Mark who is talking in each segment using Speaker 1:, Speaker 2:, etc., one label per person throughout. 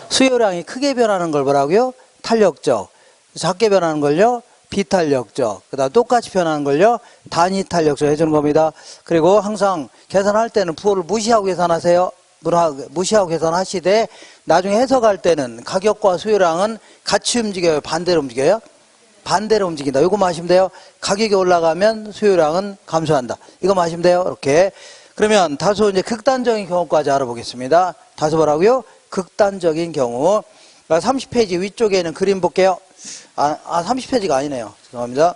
Speaker 1: 수요량이 크게 변하는 걸 뭐라고요? 탄력적. 작게 변하는 걸요? 비탄력적. 그 다음 똑같이 변하는 걸요? 단위 탄력적 해주는 겁니다. 그리고 항상 계산할 때는 부호를 무시하고 계산하세요. 무시하고 계산하시되 나중에 해석할 때는 가격과 수요량은 같이 움직여요? 반대로 움직여요? 반대로 움직인다. 이거만 하시면 돼요. 가격이 올라가면 수요량은 감소한다. 이거만 하시면 돼요. 이렇게. 그러면 다소 이제 극단적인 경우까지 알아보겠습니다. 다소 뭐라고요? 극단적인 경우. 30페이지 위쪽에 있는 그림 볼게요. 30페이지가 아니네요. 죄송합니다.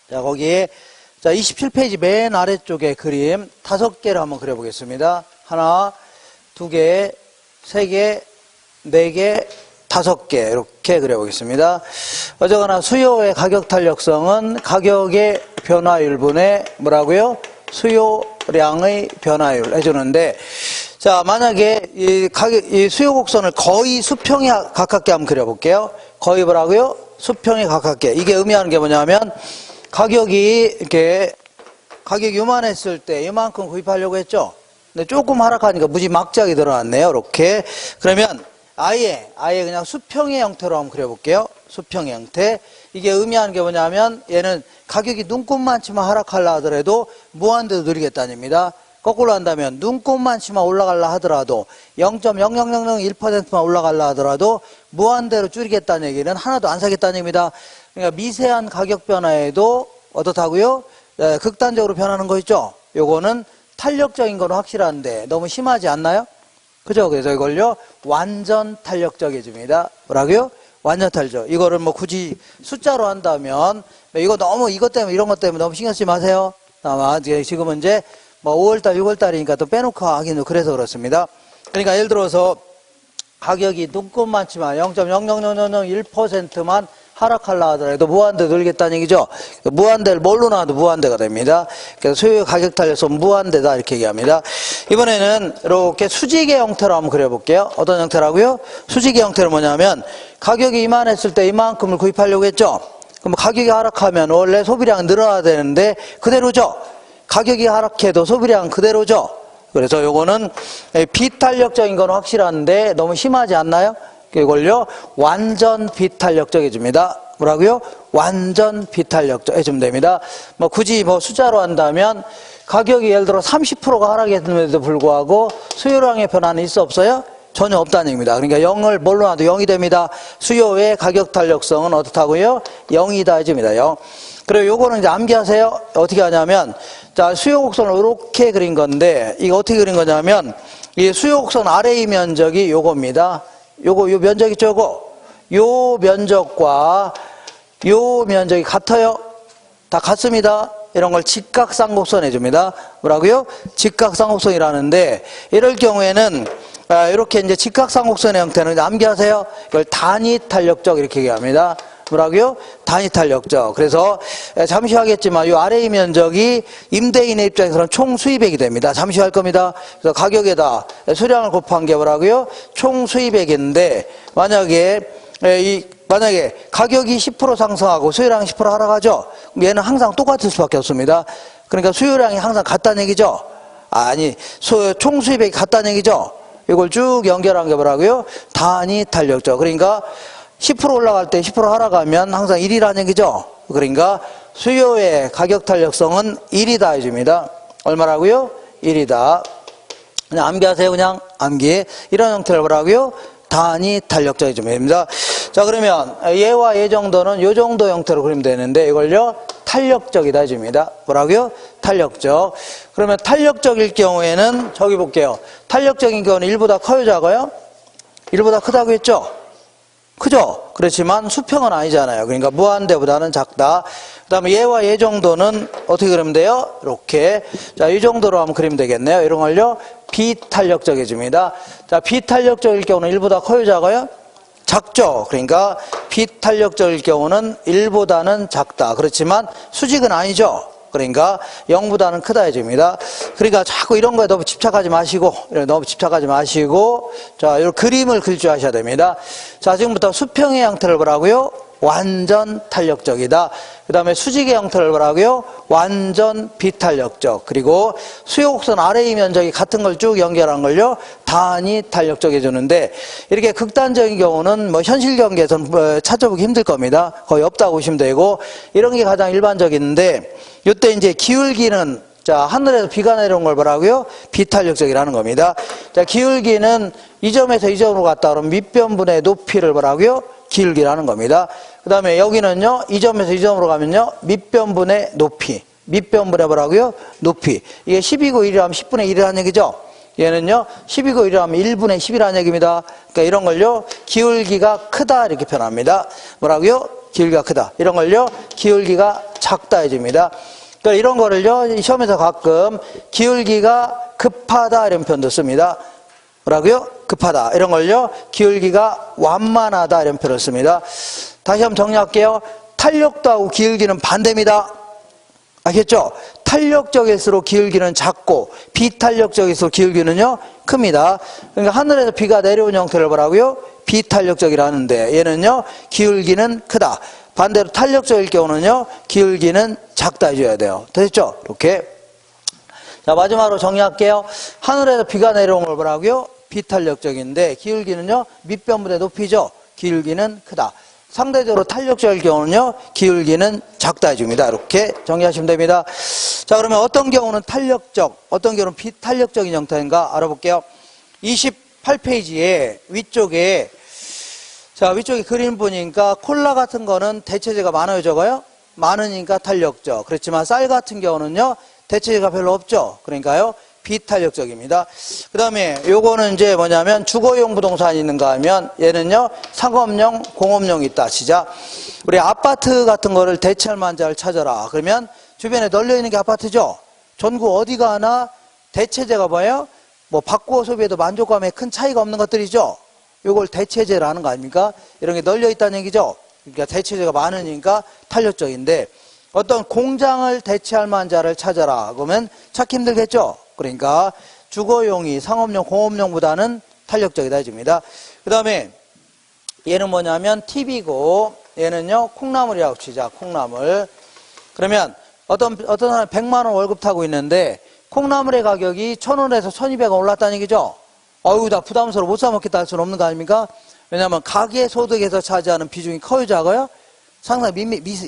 Speaker 1: 자, 거기에, 자, 27페이지 맨 아래쪽에 그림 5개를 한번 그려보겠습니다. 하나, 2개, 3개, 4개, 5개 이렇게 그려보겠습니다. 어쨌거나 수요의 가격 탄력성은 가격의 변화율분의 뭐라고요? 수요량의 변화율 해주는데, 자, 만약에 이 수요 곡선을 거의 수평에 가깝게 한번 그려볼게요. 거의 뭐라고요? 수평에 가깝게. 이게 의미하는 게 뭐냐면 가격이 요만했을 때 이만큼 구입하려고 했죠. 근데 조금 하락하니까 무지 막작이 들어왔네요. 이렇게. 그러면 아예 그냥 수평의 형태로 한번 그려볼게요. 수평의 형태. 이게 의미하는 게 뭐냐면 얘는 가격이 눈곱만치만 하락하려 하더라도 무한대로 누리겠다는 얘기입니다. 거꾸로 한다면 눈곱만치만 올라가려 하더라도 0.00001%만 올라가려 하더라도 무한대로 줄이겠다는 얘기는 하나도 안 사겠다는 얘기입니다. 그러니까 미세한 가격 변화에도 어떻다고요? 극단적으로 변하는 거 있죠? 요거는 탄력적인 건 확실한데 너무 심하지 않나요? 그죠? 그래서 이걸요 완전 탄력적이집니다. 뭐라고요? 완전 탄력. 이거를 뭐 굳이 숫자로 한다면 이거 너무 이것 때문에 이런 것 때문에 너무 신경 쓰지 마세요. 아마 지금은 이제 뭐 5월달, 6월달이니까 또 빼놓고 하기는 그래서 그렇습니다. 그러니까 예를 들어서 가격이 눈곱만치만 0.00001%만 하락하려 하더라도 무한대 늘겠다는 얘기죠. 무한대를 뭘로 나와도 무한대가 됩니다. 그래서 수요 가격 탄력성 무한대다 이렇게 얘기합니다. 이번에는 이렇게 수직의 형태로 한번 그려볼게요. 어떤 형태라고요? 수직의 형태는 뭐냐면 가격이 이만했을 때 이만큼을 구입하려고 했죠. 그럼 가격이 하락하면 원래 소비량은 늘어나야 되는데 그대로죠. 가격이 하락해도 소비량 그대로죠. 그래서 요거는 비탄력적인 건 확실한데 너무 심하지 않나요? 이걸요 완전 비탄력적해집니다. 뭐라고요? 완전 비탄력적 해주면 됩니다. 뭐 굳이 뭐 숫자로 한다면 가격이 예를 들어 30%가 하락했음에도 불구하고 수요량의 변화는 있어 없어요? 전혀 없다는 얘기입니다. 그러니까 0을 뭘로 놔도 0이 됩니다. 수요의 가격 탄력성은 어떻다고요? 0이다 해줍니다. 0. 그리고 요거는 이제 암기하세요. 어떻게 하냐면, 자, 수요 곡선을 이렇게 그린 건데, 이거 어떻게 그린 거냐면, 이 수요 곡선 아래의 면적이 요겁니다. 요 면적 있죠, 요 면적과 요 면적이 같아요. 다 같습니다. 이런 걸 직각쌍곡선 해줍니다. 뭐라고요? 직각쌍곡선이라는데, 이럴 경우에는, 이렇게 이제 직각쌍곡선의 형태는 암기하세요. 이걸 단위 탄력적 이렇게 얘기합니다. 뭐라고요? 단위 탄력적. 그래서 잠시 하겠지만 이 아래의 면적이 임대인의 입장에서는 총 수입액이 됩니다. 잠시 할 겁니다. 그래서 가격에다 수량을 곱한 게 뭐라고요? 총 수입액인데 만약에 가격이 10% 상승하고 수요량이 10% 하락하죠? 그럼 얘는 항상 똑같을 수밖에 없습니다. 그러니까 수요량이 항상 같다는 얘기죠? 아니, 총 수입액이 같다는 얘기죠? 이걸 쭉 연결한 게 뭐라고요? 단위 탄력적. 그러니까 10% 올라갈 때 10% 하락하면 항상 1이라는 얘기죠. 그러니까 수요의 가격 탄력성은 1이다 해줍니다. 얼마라고요? 1이다. 그냥 암기하세요. 그냥 암기. 이런 형태를 뭐라고요? 단위 탄력적 해주면 됩니다. 자, 그러면 얘와 얘 정도는 요 정도 형태로 그리면 되는데 이걸요 탄력적이다 해줍니다. 뭐라고요? 탄력적. 그러면 탄력적일 경우에는 저기 볼게요. 탄력적인 경우는 1보다 커요, 작아요? 1보다 크다고 했죠? 크죠? 그렇지만 수평은 아니잖아요. 그러니까 무한대보다는 작다. 그 다음에 얘와 얘 정도는 어떻게 그리면 돼요? 이렇게. 자, 이 정도로 한번 그리면 되겠네요. 이런 걸요 비탄력적해집니다. 자, 비탄력적일 경우는 1보다 커요, 작아요? 작죠? 그러니까 비탄력적일 경우는 1보다는 작다. 그렇지만 수직은 아니죠? 그러니까 0보다는 크다 해줍니다. 그러니까 자꾸 이런 거에 너무 집착하지 마시고, 자, 이 그림을 그릴 줄 아셔야 됩니다. 자, 지금부터 수평의 형태를 뭐라고요? 완전 탄력적이다. 그 다음에 수직의 형태를 뭐라고요? 완전 비탄력적. 그리고 수요곡선 아래의 면적이 같은 걸 쭉 연결한 걸요, 단위 탄력적해 주는데, 이렇게 극단적인 경우는 뭐 현실 경기에서는 찾아보기 힘들 겁니다. 거의 없다고 보시면 되고, 이런 게 가장 일반적인데, 이때 이제 기울기는, 자, 하늘에서 비가 내려온 걸 뭐라고요? 비탄력적이라는 겁니다. 자, 기울기는 이 점에서 이 점으로 갔다 그러면 밑변분의 높이를 뭐라고요? 기울기라는 겁니다. 그 다음에 여기는요, 이 점에서 이 점으로 가면요, 밑변분의 높이. 밑변분의 뭐라고요? 높이. 이게 12고 1이라면 10분의 1이라는 얘기죠? 얘는요, 12고 1이라면 1분의 10이라는 얘기입니다. 그러니까 이런 걸요, 기울기가 크다, 이렇게 표현합니다. 뭐라고요? 기울기가 크다. 이런 걸요, 기울기가 작다 해줍니다. 그러니까 이런 거를요, 시험에서 가끔 기울기가 급하다, 이런 표현도 씁니다. 뭐라고요? 급하다. 이런 걸요, 기울기가 완만하다, 이런 표현을 씁니다. 다시 한번 정리할게요. 탄력도 하고 기울기는 반대입니다. 알겠죠? 탄력적일수록 기울기는 작고, 비탄력적일수록 기울기는요, 큽니다. 그러니까 하늘에서 비가 내려온 형태를 뭐라고요? 비탄력적이라는데, 얘는요, 기울기는 크다. 반대로 탄력적일 경우는요, 기울기는 작다 해줘야 돼요. 됐죠? 이렇게. 자, 마지막으로 정리할게요. 하늘에서 비가 내려온 걸 뭐라고요? 비탄력적인데, 기울기는요, 밑변분의 높이죠? 기울기는 크다. 상대적으로 탄력적일 경우는요, 기울기는 작다 해줍니다. 이렇게 정리하시면 됩니다. 자, 그러면 어떤 경우는 탄력적, 어떤 경우는 비탄력적인 형태인가 알아볼게요. 28페이지에 위쪽에, 자, 위쪽에 그림 보니까 콜라 같은 거는 대체제가 많아요, 적어요? 많으니까 탄력적. 그렇지만 쌀 같은 경우는요, 대체제가 별로 없죠. 그러니까요, 비탄력적입니다. 그 다음에 요거는 이제 뭐냐면 주거용 부동산이 있는가 하면 얘는요, 상업용, 공업용이 있다. 시작. 우리 아파트 같은 거를 대체할 만한 자를 찾아라. 그러면 주변에 널려 있는 게 아파트죠. 전국 어디 가나 대체제가 뭐예요? 뭐 바꾸어 소비에도 만족감에 큰 차이가 없는 것들이죠. 요걸 대체제라는 거 아닙니까? 이런 게 널려 있다는 얘기죠. 그러니까 대체제가 많으니까 탄력적인데, 어떤 공장을 대체할 만한 자를 찾아라. 그러면 찾기 힘들겠죠. 그러니까 주거용이 상업용, 공업용보다는 탄력적이다 해줍니다. 그 다음에 얘는 뭐냐면 TV고, 얘는요, 콩나물이라고 치자. 콩나물. 그러면 어떤 사람이 100만 원 월급 타고 있는데 콩나물의 가격이 1,000원에서 1,200원 올랐다는 얘기죠. 어휴, 나 부담스러워 못 사 먹겠다 할 수는 없는 거 아닙니까? 왜냐하면 가계 소득에서 차지하는 비중이 커요, 작아요? 상당히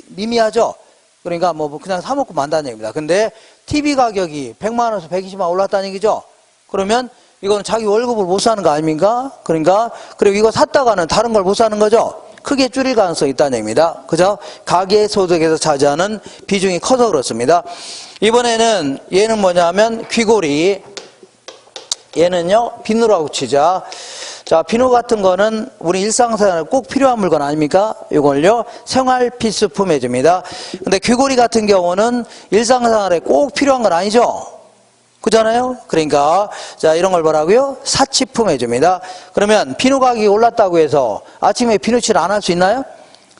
Speaker 1: 미미하죠? 그러니까 뭐 그냥 사 먹고 만다는 얘기입니다. 근데 TV 가격이 100만 원에서 120만 원 올랐다는 얘기죠? 그러면 이거는 자기 월급을 못 사는 거 아닙니까? 그러니까, 그리고 이거 샀다가는 다른 걸 못 사는 거죠? 크게 줄일 가능성이 있다는 얘기입니다. 그죠? 가계 소득에서 차지하는 비중이 커서 그렇습니다. 이번에는 얘는 뭐냐면 귀고리. 얘는요, 비누라고 치자. 자, 비누 같은 거는 우리 일상생활에 꼭 필요한 물건 아닙니까? 이걸요, 생활 필수품 해줍니다. 근데 귀고리 같은 경우는 일상생활에 꼭 필요한 건 아니죠? 그잖아요? 그러니까, 자, 이런 걸 뭐라고요? 사치품 해줍니다. 그러면 비누 가격이 올랐다고 해서 아침에 비누칠 안 할 수 있나요?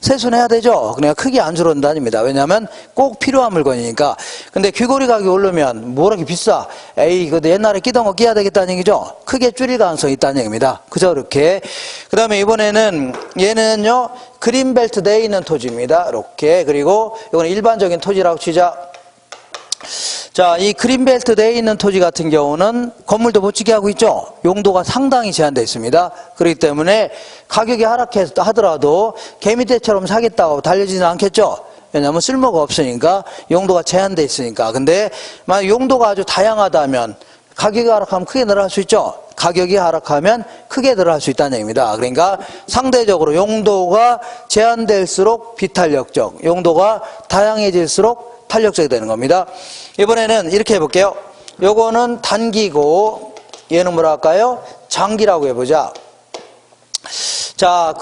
Speaker 1: 세수는 해야 되죠? 그러니까 크게 안 줄어든다닙니다. 왜냐하면 꼭 필요한 물건이니까. 근데 귀고리 가격이 오르면 뭐 이렇게 비싸? 에이, 그래도 옛날에 끼던 거 끼야 되겠다는 얘기죠? 크게 줄일 가능성이 있다는 얘기입니다. 그죠? 이렇게. 그 다음에 이번에는 얘는요, 그린벨트 내에 있는 토지입니다. 이렇게. 그리고 이거는 일반적인 토지라고 치자. 자, 이 그린벨트 내에 있는 토지 같은 경우는 건물도 못 짓게 하고 있죠. 용도가 상당히 제한되어 있습니다. 그렇기 때문에 가격이 하락하더라도 개미떼처럼 사겠다고 달려지는 않겠죠. 왜냐하면 쓸모가 없으니까, 용도가 제한되어 있으니까. 근데 만약 용도가 아주 다양하다면 가격이 하락하면 크게 늘어날 수 있죠. 가격이 하락하면 크게 늘어날 수 있다는 얘기입니다. 그러니까 상대적으로 용도가 제한될수록 비탄력적, 용도가 다양해질수록 탄력적이 되는 겁니다. 이번에는 이렇게 해볼게요. 요거는 단기고, 얘는 뭐라 할까요? 장기라고 해보자. 자,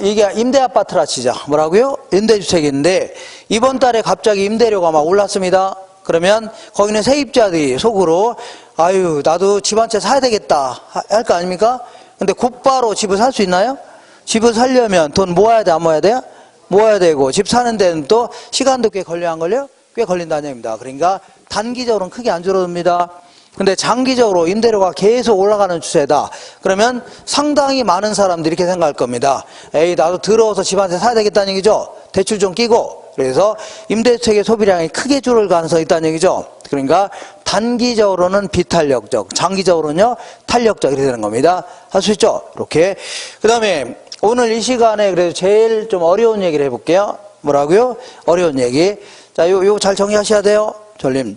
Speaker 1: 이게 임대 아파트라 치자. 뭐라고요? 임대주택인데, 이번 달에 갑자기 임대료가 막 올랐습니다. 그러면 거기는 세입자들이 속으로, 아유, 나도 집 한 채 사야 되겠다 할 거 아닙니까? 근데 곧바로 집을 살 수 있나요? 집을 살려면 돈 모아야 돼, 안 모아야 돼요? 모아야 되고, 집 사는 데는 또 시간도 꽤 걸려, 안 걸려? 꽤 걸린다는 얘기입니다. 그러니까 단기적으로는 크게 안 줄어듭니다. 근데 장기적으로 임대료가 계속 올라가는 추세다. 그러면 상당히 많은 사람들이 이렇게 생각할 겁니다. 에이, 나도 들어와서 집 한 채 사야 되겠다는 얘기죠. 대출 좀 끼고. 그래서 임대주택의 소비량이 크게 줄을 가능성이 있다는 얘기죠. 그러니까 단기적으로는 비탄력적, 장기적으로는요 탄력적 이렇게 되는 겁니다. 할 수 있죠? 이렇게. 그 다음에 오늘 이 시간에 그래도 제일 좀 어려운 얘기를 해볼게요. 뭐라고요? 어려운 얘기. 자, 요거 잘 정리하셔야 돼요. 전림.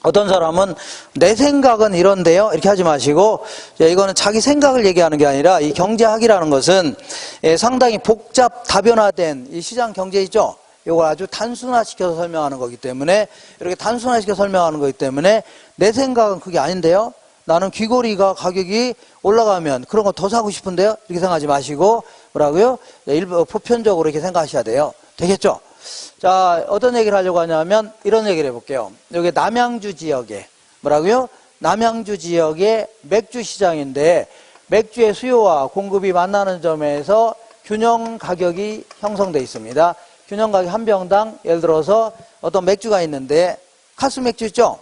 Speaker 1: 어떤 사람은 내 생각은 이런데요 이렇게 하지 마시고, 이거는 자기 생각을 얘기하는 게 아니라 이 경제학이라는 것은 상당히 복잡 다변화된 이 시장 경제 있죠. 이걸 아주 단순화시켜서 설명하는 거기 때문에, 이렇게 단순화시켜서 설명하는 거기 때문에 내 생각은 그게 아닌데요, 나는 귀걸이가 가격이 올라가면 그런 거 더 사고 싶은데요 이렇게 생각하지 마시고, 뭐라고요? 일부 보편적으로 이렇게 생각하셔야 돼요. 되겠죠? 자, 어떤 얘기를 하려고 하냐면 이런 얘기를 해볼게요. 여기 남양주 지역에 뭐라고요? 남양주 지역의 맥주 시장인데, 맥주의 수요와 공급이 만나는 점에서 균형 가격이 형성되어 있습니다. 균형 가격 한 병당, 예를 들어서 어떤 맥주가 있는데, 카스 맥주 있죠?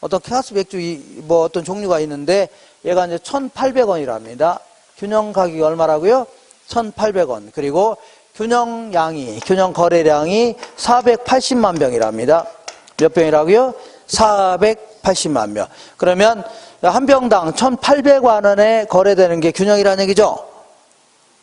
Speaker 1: 어떤 카스 맥주 뭐 어떤 종류가 있는데 얘가 이제 1,800원이랍니다. 균형 가격이 얼마라고요? 1,800원. 그리고 균형 거래량이 480만 병이랍니다. 몇 병이라고요? 480만 병. 그러면 한 병당 1,800원에 거래되는 게 균형이라는 얘기죠?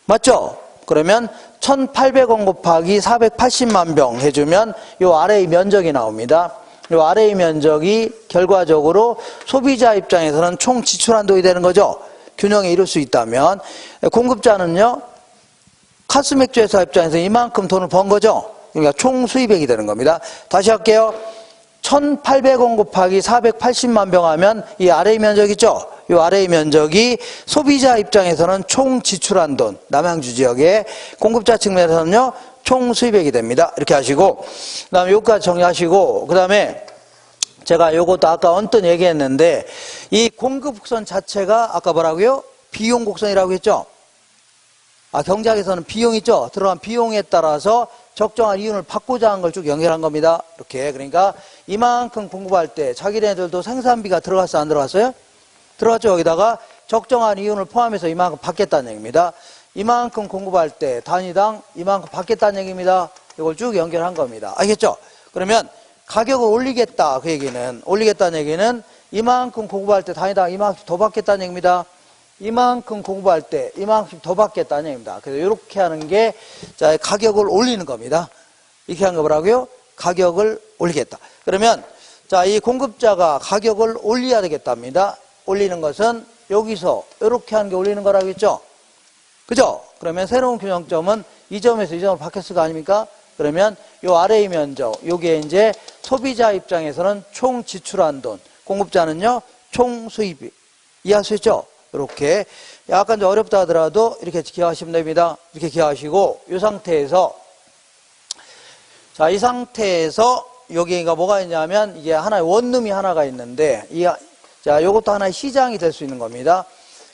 Speaker 1: 맞죠? 그러면 1,800원 곱하기 480만 병 해주면 요 아래의 면적이 나옵니다. 요 아래의 면적이 결과적으로 소비자 입장에서는 총 지출 한도이 되는 거죠. 균형에 이룰 수 있다면. 공급자는요, 카스 맥주 회사 입장에서 이만큼 돈을 번 거죠. 그러니까 총 수입액이 되는 겁니다. 다시 할게요. 1,800원 곱하기 480만 병 하면 이 아래의 면적 있죠? 이 아래의 면적이 소비자 입장에서는 총 지출한 돈, 남양주 지역에, 공급자 측면에서는요 총 수입액이 됩니다. 이렇게 하시고, 그 다음에 요거까지 정리하시고, 그 다음에 제가 요것도 아까 언뜻 얘기했는데, 이 공급 곡선 자체가 아까 뭐라고요? 비용 곡선이라고 했죠? 경제학에서는 비용 있죠? 들어간 비용에 따라서 적정한 이윤을 받고자 한 걸 쭉 연결한 겁니다. 이렇게. 그러니까 이만큼 공급할 때 자기네들도 생산비가 들어갔어요? 안 들어갔어요? 들어갔죠. 여기다가 적정한 이윤을 포함해서 이만큼 받겠다는 얘기입니다. 이만큼 공급할 때 단위당 이만큼 받겠다는 얘기입니다. 이걸 쭉 연결한 겁니다. 알겠죠? 그러면 가격을 올리겠다, 그 얘기는, 올리겠다는 얘기는 이만큼 공급할 때 단위당 이만큼 더 받겠다는 얘기입니다. 이만큼 공급할 때 이만큼 더 받겠다는 얘기입니다. 그래서 이렇게 하는 게, 자, 가격을 올리는 겁니다. 이렇게 하는 거 뭐라고요? 가격을 올리겠다. 그러면 자, 이 공급자가 가격을 올려야 되겠답니다. 올리는 것은 여기서 이렇게 하는 게 올리는 거라고 했죠? 그죠? 그러면 새로운 균형점은 이 점에서 이 점을 바뀌었을 거 아닙니까? 그러면 요 아래의 면적, 요게 이제 소비자 입장에서는 총 지출한 돈, 공급자는요 총 수입이. 이해할 수 있죠? 이렇게. 약간 좀 어렵다 하더라도 이렇게 기억하시면 됩니다. 이렇게 기억하시고, 이 상태에서, 자, 이 상태에서 여기가 뭐가 있냐면, 이게 하나의 원룸이 하나가 있는데, 자, 요것도 하나의 시장이 될 수 있는 겁니다.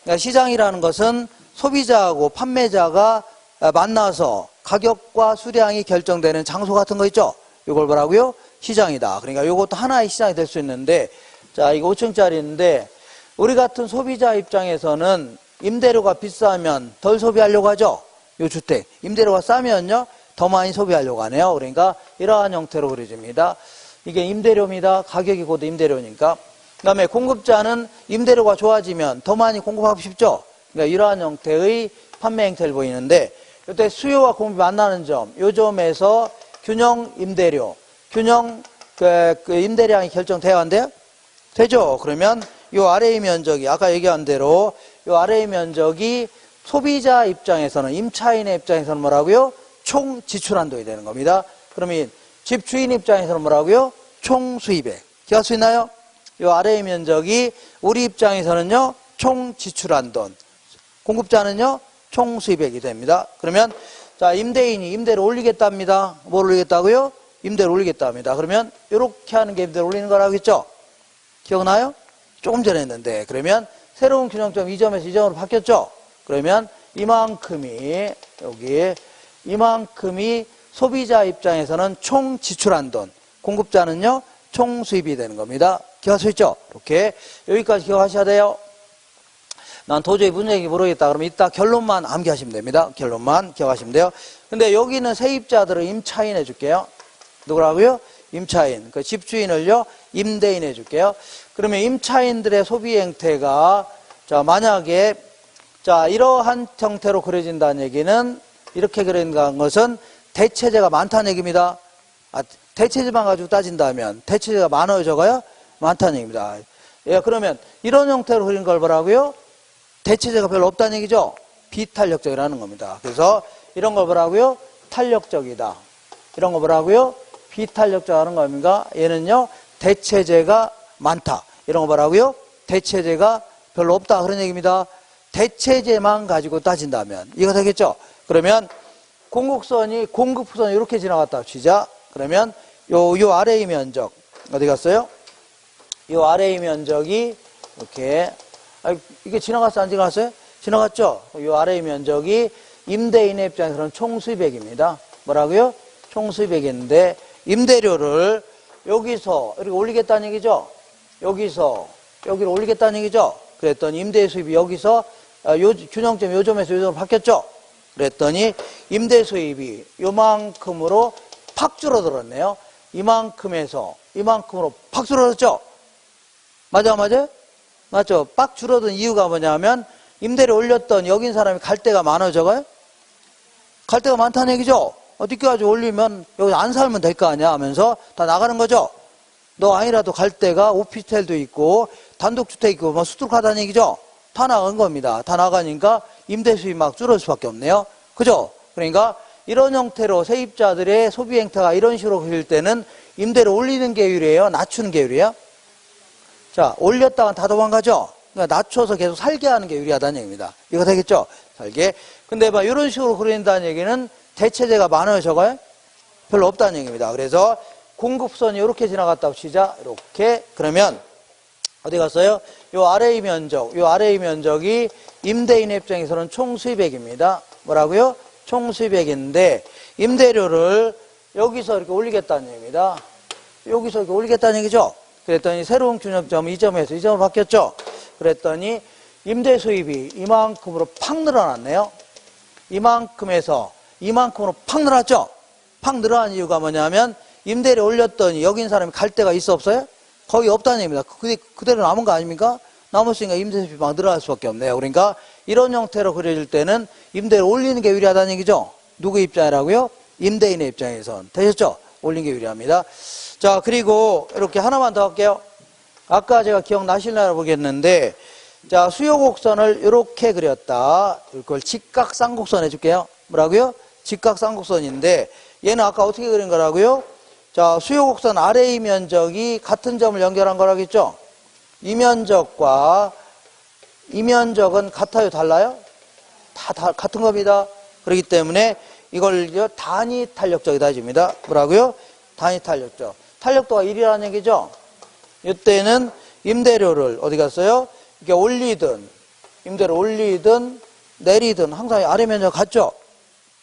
Speaker 1: 그러니까 시장이라는 것은 소비자하고 판매자가 만나서 가격과 수량이 결정되는 장소 같은 거 있죠? 이걸 뭐라고요? 시장이다. 그러니까 요것도 하나의 시장이 될 수 있는데, 자, 이거 5층짜리인데, 우리 같은 소비자 입장에서는 임대료가 비싸면 덜 소비하려고 하죠? 요 주택. 임대료가 싸면요, 더 많이 소비하려고 하네요. 그러니까 이러한 형태로 그려집니다. 이게 임대료입니다. 가격이 곧 임대료니까. 그 다음에 공급자는 임대료가 좋아지면 더 많이 공급하고 싶죠? 그러니까 이러한 형태의 판매 행태를 보이는데, 이때 수요와 공급이 만나는 점, 요 점에서 균형 임대료, 균형 임대량이 결정돼야 한대요? 되죠? 그러면 요 아래의 면적이, 아까 얘기한 대로 요 아래의 면적이 소비자 입장에서는, 임차인의 입장에서는 뭐라고요? 총 지출한도이 되는 겁니다. 그러면 집주인 입장에서는 뭐라고요? 총 수입액. 기억할 수 있나요? 요 아래의 면적이 우리 입장에서는요, 총 지출한 돈. 공급자는요, 총 수입액이 됩니다. 그러면, 자, 임대인이 임대를 올리겠답니다. 뭘 올리겠다고요? 임대를 올리겠답니다. 그러면, 이렇게 하는 게 임대를 올리는 거라고 했죠? 기억나요? 조금 전에 했는데, 그러면, 새로운 균형점 이 점에서 이 점으로 바뀌었죠? 그러면, 이만큼이, 여기, 이만큼이 소비자 입장에서는 총 지출한 돈. 공급자는요, 총 수입이 되는 겁니다. 기억할 수 있죠? 이렇게 여기까지 기억하셔야 돼요. 난 도저히 무슨 얘기인지 모르겠다. 그러면 이따 결론만 암기하시면 됩니다. 결론만 기억하시면 돼요. 근데 여기는 세입자들을 임차인 해줄게요. 누구라고요? 임차인. 그 집주인을요, 임대인 해줄게요. 그러면 임차인들의 소비 행태가, 자, 만약에, 자, 이러한 형태로 그려진다는 얘기는, 이렇게 그려진다는 것은 대체재가 많다는 얘기입니다. 대체재만 가지고 따진다면, 대체재가 많아요, 적어요? 많다는 얘기입니다. 예, 그러면 이런 형태로 그린 걸 뭐라고요? 대체재가 별로 없다는 얘기죠? 비탄력적이라는 겁니다. 그래서 이런 걸 뭐라고요? 탄력적이다. 이런 거 뭐라고요? 비탄력적이라는 겁니다. 얘는요, 대체재가 많다. 이런 거 뭐라고요? 대체재가 별로 없다. 그런 얘기입니다. 대체재만 가지고 따진다면. 이거 되겠죠? 그러면 공급선이 이렇게 지나갔다 치자. 그러면 요 아래의 면적, 어디 갔어요? 요 아래의 면적이 이렇게, 이게 지나갔어, 안 지나갔어요? 지나갔죠? 요 아래의 면적이 임대인의 입장에서는 총 수입액입니다. 뭐라고요? 총 수입액인데, 임대료를 여기서 이렇게 올리겠다는 얘기죠? 여기서 여기를 올리겠다는 얘기죠? 그랬더니 임대 수입이 여기서 균형점 요점에서 요점으로 바뀌었죠? 그랬더니 임대 수입이 요만큼으로 팍 줄어들었네요. 이만큼에서 이만큼으로 팍 줄어들었죠? 맞아요? 맞죠? 빡 줄어든 이유가 뭐냐면 임대료 올렸던 여긴 사람이 갈 데가 많아져가요? 갈 데가 많다는 얘기죠? 어디까지 올리면 여기 안 살면 될 거 아니야 하면서 다 나가는 거죠? 너 아니라도 갈 데가 오피스텔도 있고 단독주택 있고 뭐 수두룩하다는 얘기죠? 다 나간 겁니다. 다 나가니까 임대 수입이 막 줄어들 수밖에 없네요. 그죠? 그러니까 이런 형태로 세입자들의 소비 행태가 이런 식으로 그릴 때는 임대료 올리는 계율이에요? 낮추는 계율이에요? 자, 올렸다가 다 도망가죠? 그러니까 낮춰서 계속 살게 하는 게 유리하다는 얘기입니다. 이거 되겠죠? 살게. 근데 막 이런 식으로 그린다는 얘기는 대체재가 많아요, 적어요? 별로 없다는 얘기입니다. 그래서 공급선이 이렇게 지나갔다고 치자. 이렇게. 그러면 어디 갔어요? 요 아래의 면적이 임대인의 입장에서는 총 수입액입니다. 뭐라고요? 총 수입액인데 임대료를 여기서 이렇게 올리겠다는 얘기입니다. 여기서 이렇게 올리겠다는 얘기죠? 그랬더니 새로운 균형점 이 점에서 이 점으로 바뀌었죠? 그랬더니 임대 수입이 이만큼으로 팍 늘어났네요. 이만큼에서 이만큼으로 팍 늘어났죠? 팍 늘어난 이유가 뭐냐면 임대료 올렸더니 여기 있는 사람이 갈 데가 있어 없어요? 거의 없다는 얘기입니다. 그대로 남은 거 아닙니까? 남았으니까 임대 수입이 막 늘어날 수밖에 없네요. 그러니까 이런 형태로 그려질 때는 임대를 올리는 게 유리하다는 얘기죠? 누구 입장이라고요? 임대인의 입장에선. 되셨죠? 올리는 게 유리합니다. 자, 그리고 이렇게 하나만 더 할게요. 아까 제가 기억나실려나 모르겠는데, 자, 수요곡선을 이렇게 그렸다. 이걸 직각쌍곡선 해줄게요. 뭐라고요? 직각쌍곡선인데, 얘는 아까 어떻게 그린 거라고요? 자, 수요곡선 아래의 면적이 같은 점을 연결한 거라겠죠? 이 면적과 이 면적은 같아요? 달라요? 다 같은 겁니다. 그렇기 때문에 이걸 단위 탄력적이다 해줍니다. 뭐라고요? 단위 탄력적. 탄력도가 1이라는 얘기죠? 이때는 임대료를 어디 갔어요? 이게 올리든, 임대료 올리든, 내리든 항상 아래 면적 같죠?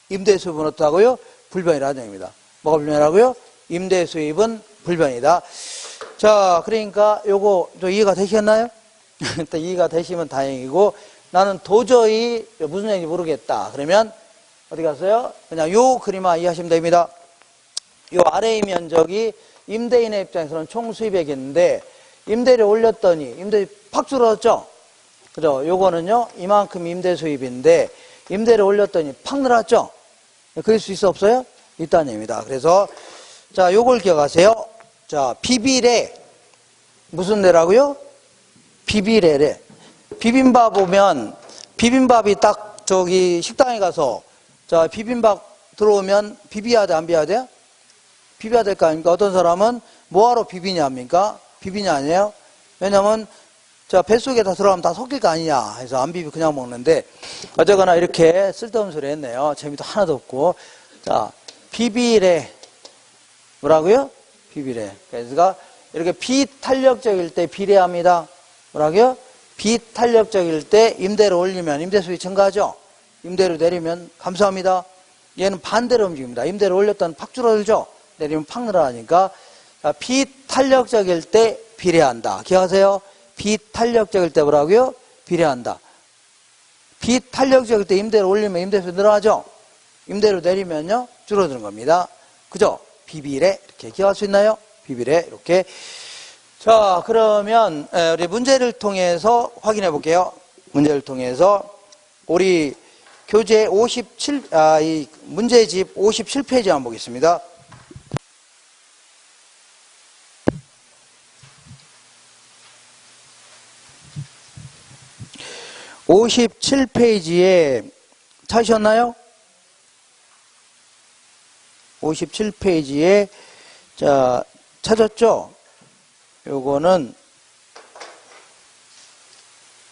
Speaker 1: 임대 수입은 어떻다고요? 불변이라는 얘기입니다. 뭐가 불변이라고요? 임대 수입은 불변이다. 자, 그러니까 요거 좀 이해가 되셨나요? 일단 이해가 되시면 다행이고, 나는 도저히 무슨 얘기인지 모르겠다. 그러면 어디 갔어요? 그냥 요 그림만 이해하시면 됩니다. 요 아래의 면적이 임대인의 입장에서는 총 수입액인데 임대료 올렸더니 임대료 팍 줄어들었죠? 그죠? 요거는요 이만큼 임대 수입인데 임대료 올렸더니 팍 늘었죠? 그럴 수 있어 없어요? 있다는 얘기입니다. 그래서 자 요걸 기억하세요. 자 비비래 무슨 래라고요? 비비래래. 비빔밥 오면 비빔밥이 딱 저기 식당에 가서 자 비빔밥 들어오면 비벼야 돼 안 비벼야 돼? 비벼야 될 거 아닙니까? 어떤 사람은 뭐하러 비비냐 합니까? 비비냐 아니에요? 왜냐면 자 뱃속에 다 들어가면 다 섞일 거 아니냐 해서 안 비비 그냥 먹는데 어쨌거나 이렇게 쓸데없는 소리 했네요. 재미도 하나도 없고. 자 비비래 뭐라고요? 비비래. 그래서 이렇게 비탄력적일 때 비례합니다. 뭐라고요? 비탄력적일 때 임대료 올리면 임대 수익 증가하죠? 임대료 내리면 감소합니다. 얘는 반대로 움직입니다. 임대료 올렸다는 팍 줄어들죠? 내리면 팍 늘어나니까 비탄력적일 때 비례한다. 기억하세요? 비탄력적일 때 뭐라고요? 비례한다. 비탄력적일 때 임대를 올리면 임대수 늘어나죠? 임대료 내리면요? 줄어드는 겁니다. 그죠? 비비례. 이렇게 기억할 수 있나요? 비비례. 이렇게. 자, 그러면 우리 문제를 통해서 확인해 볼게요. 문제를 통해서 우리 교재 57, 문제집 57페이지 한번 보겠습니다. 57페이지에 찾으셨나요? 57페이지에 자 찾았죠? 요거는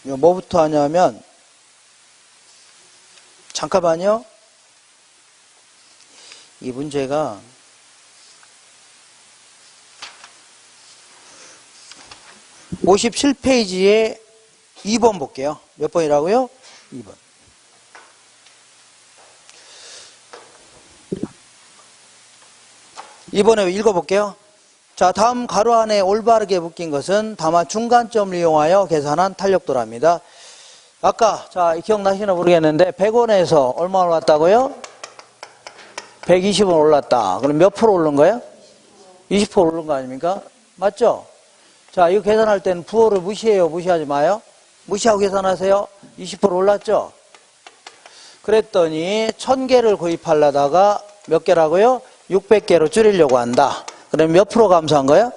Speaker 1: 요 뭐부터 하냐면 잠깐만요. 이 문제가 57페이지에 2번 볼게요. 몇 번이라고요? 2번. 2번에 읽어볼게요. 자, 다음 가로 안에 올바르게 묶인 것은 다만 중간점을 이용하여 계산한 탄력도랍니다. 아까, 자, 기억나시나 모르겠는데, 100원에서 얼마 올랐다고요? 120원 올랐다. 그럼 몇 프로 오른 거예요? 20% 오른 거 아닙니까? 맞죠? 자, 이거 계산할 때는 부호를 무시해요? 무시하지 마요? 무시하고 계산하세요? 20% 올랐죠? 그랬더니 1000개를 구입하려다가 몇 개라고요? 600개로 줄이려고 한다. 그럼 몇 프로 감소한 거예요?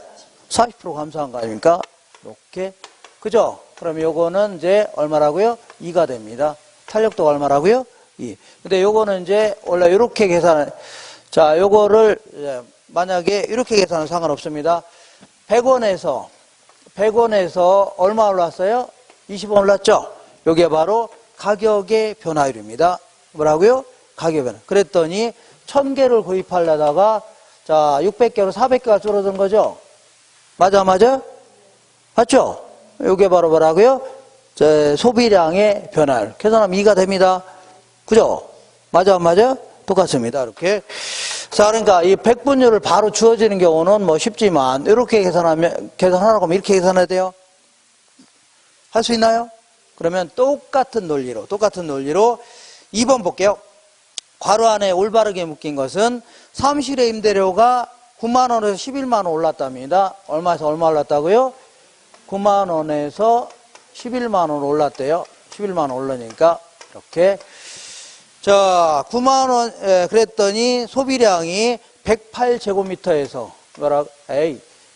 Speaker 1: 40% 감소한 거 아닙니까? 이렇게. 그죠? 그럼 요거는 이제 얼마라고요? 2가 됩니다. 탄력도가 얼마라고요? 2. 근데 요거는 이제 원래 이렇게 계산, 자, 요거를 만약에 이렇게 계산은 상관없습니다. 100원에서 얼마 올랐어요? 20원 올랐죠? 요게 바로 가격의 변화율입니다. 뭐라고요? 가격의 변화. 그랬더니 1000개를 구입하려다가 자, 600개로 400개가 줄어든 거죠? 맞아? 맞죠? 요게 바로 뭐라고요? 소비량의 변화율. 계산하면 2가 됩니다. 그죠? 맞아? 똑같습니다. 이렇게. 자, 그러니까 이 백분율을 바로 주어지는 경우는 뭐 쉽지만, 이렇게 계산하라고 하면 이렇게 계산해야 돼요? 할 수 있나요? 그러면 똑같은 논리로 2번 볼게요. 괄호 안에 올바르게 묶인 것은 사무실의 임대료가 9만원에서 11만원 올랐답니다. 얼마에서 얼마 올랐다고요? 9만원에서 11만원 올랐대요. 11만원 올라니까 이렇게. 자, 9만원 그랬더니 소비량이 108제곱미터에서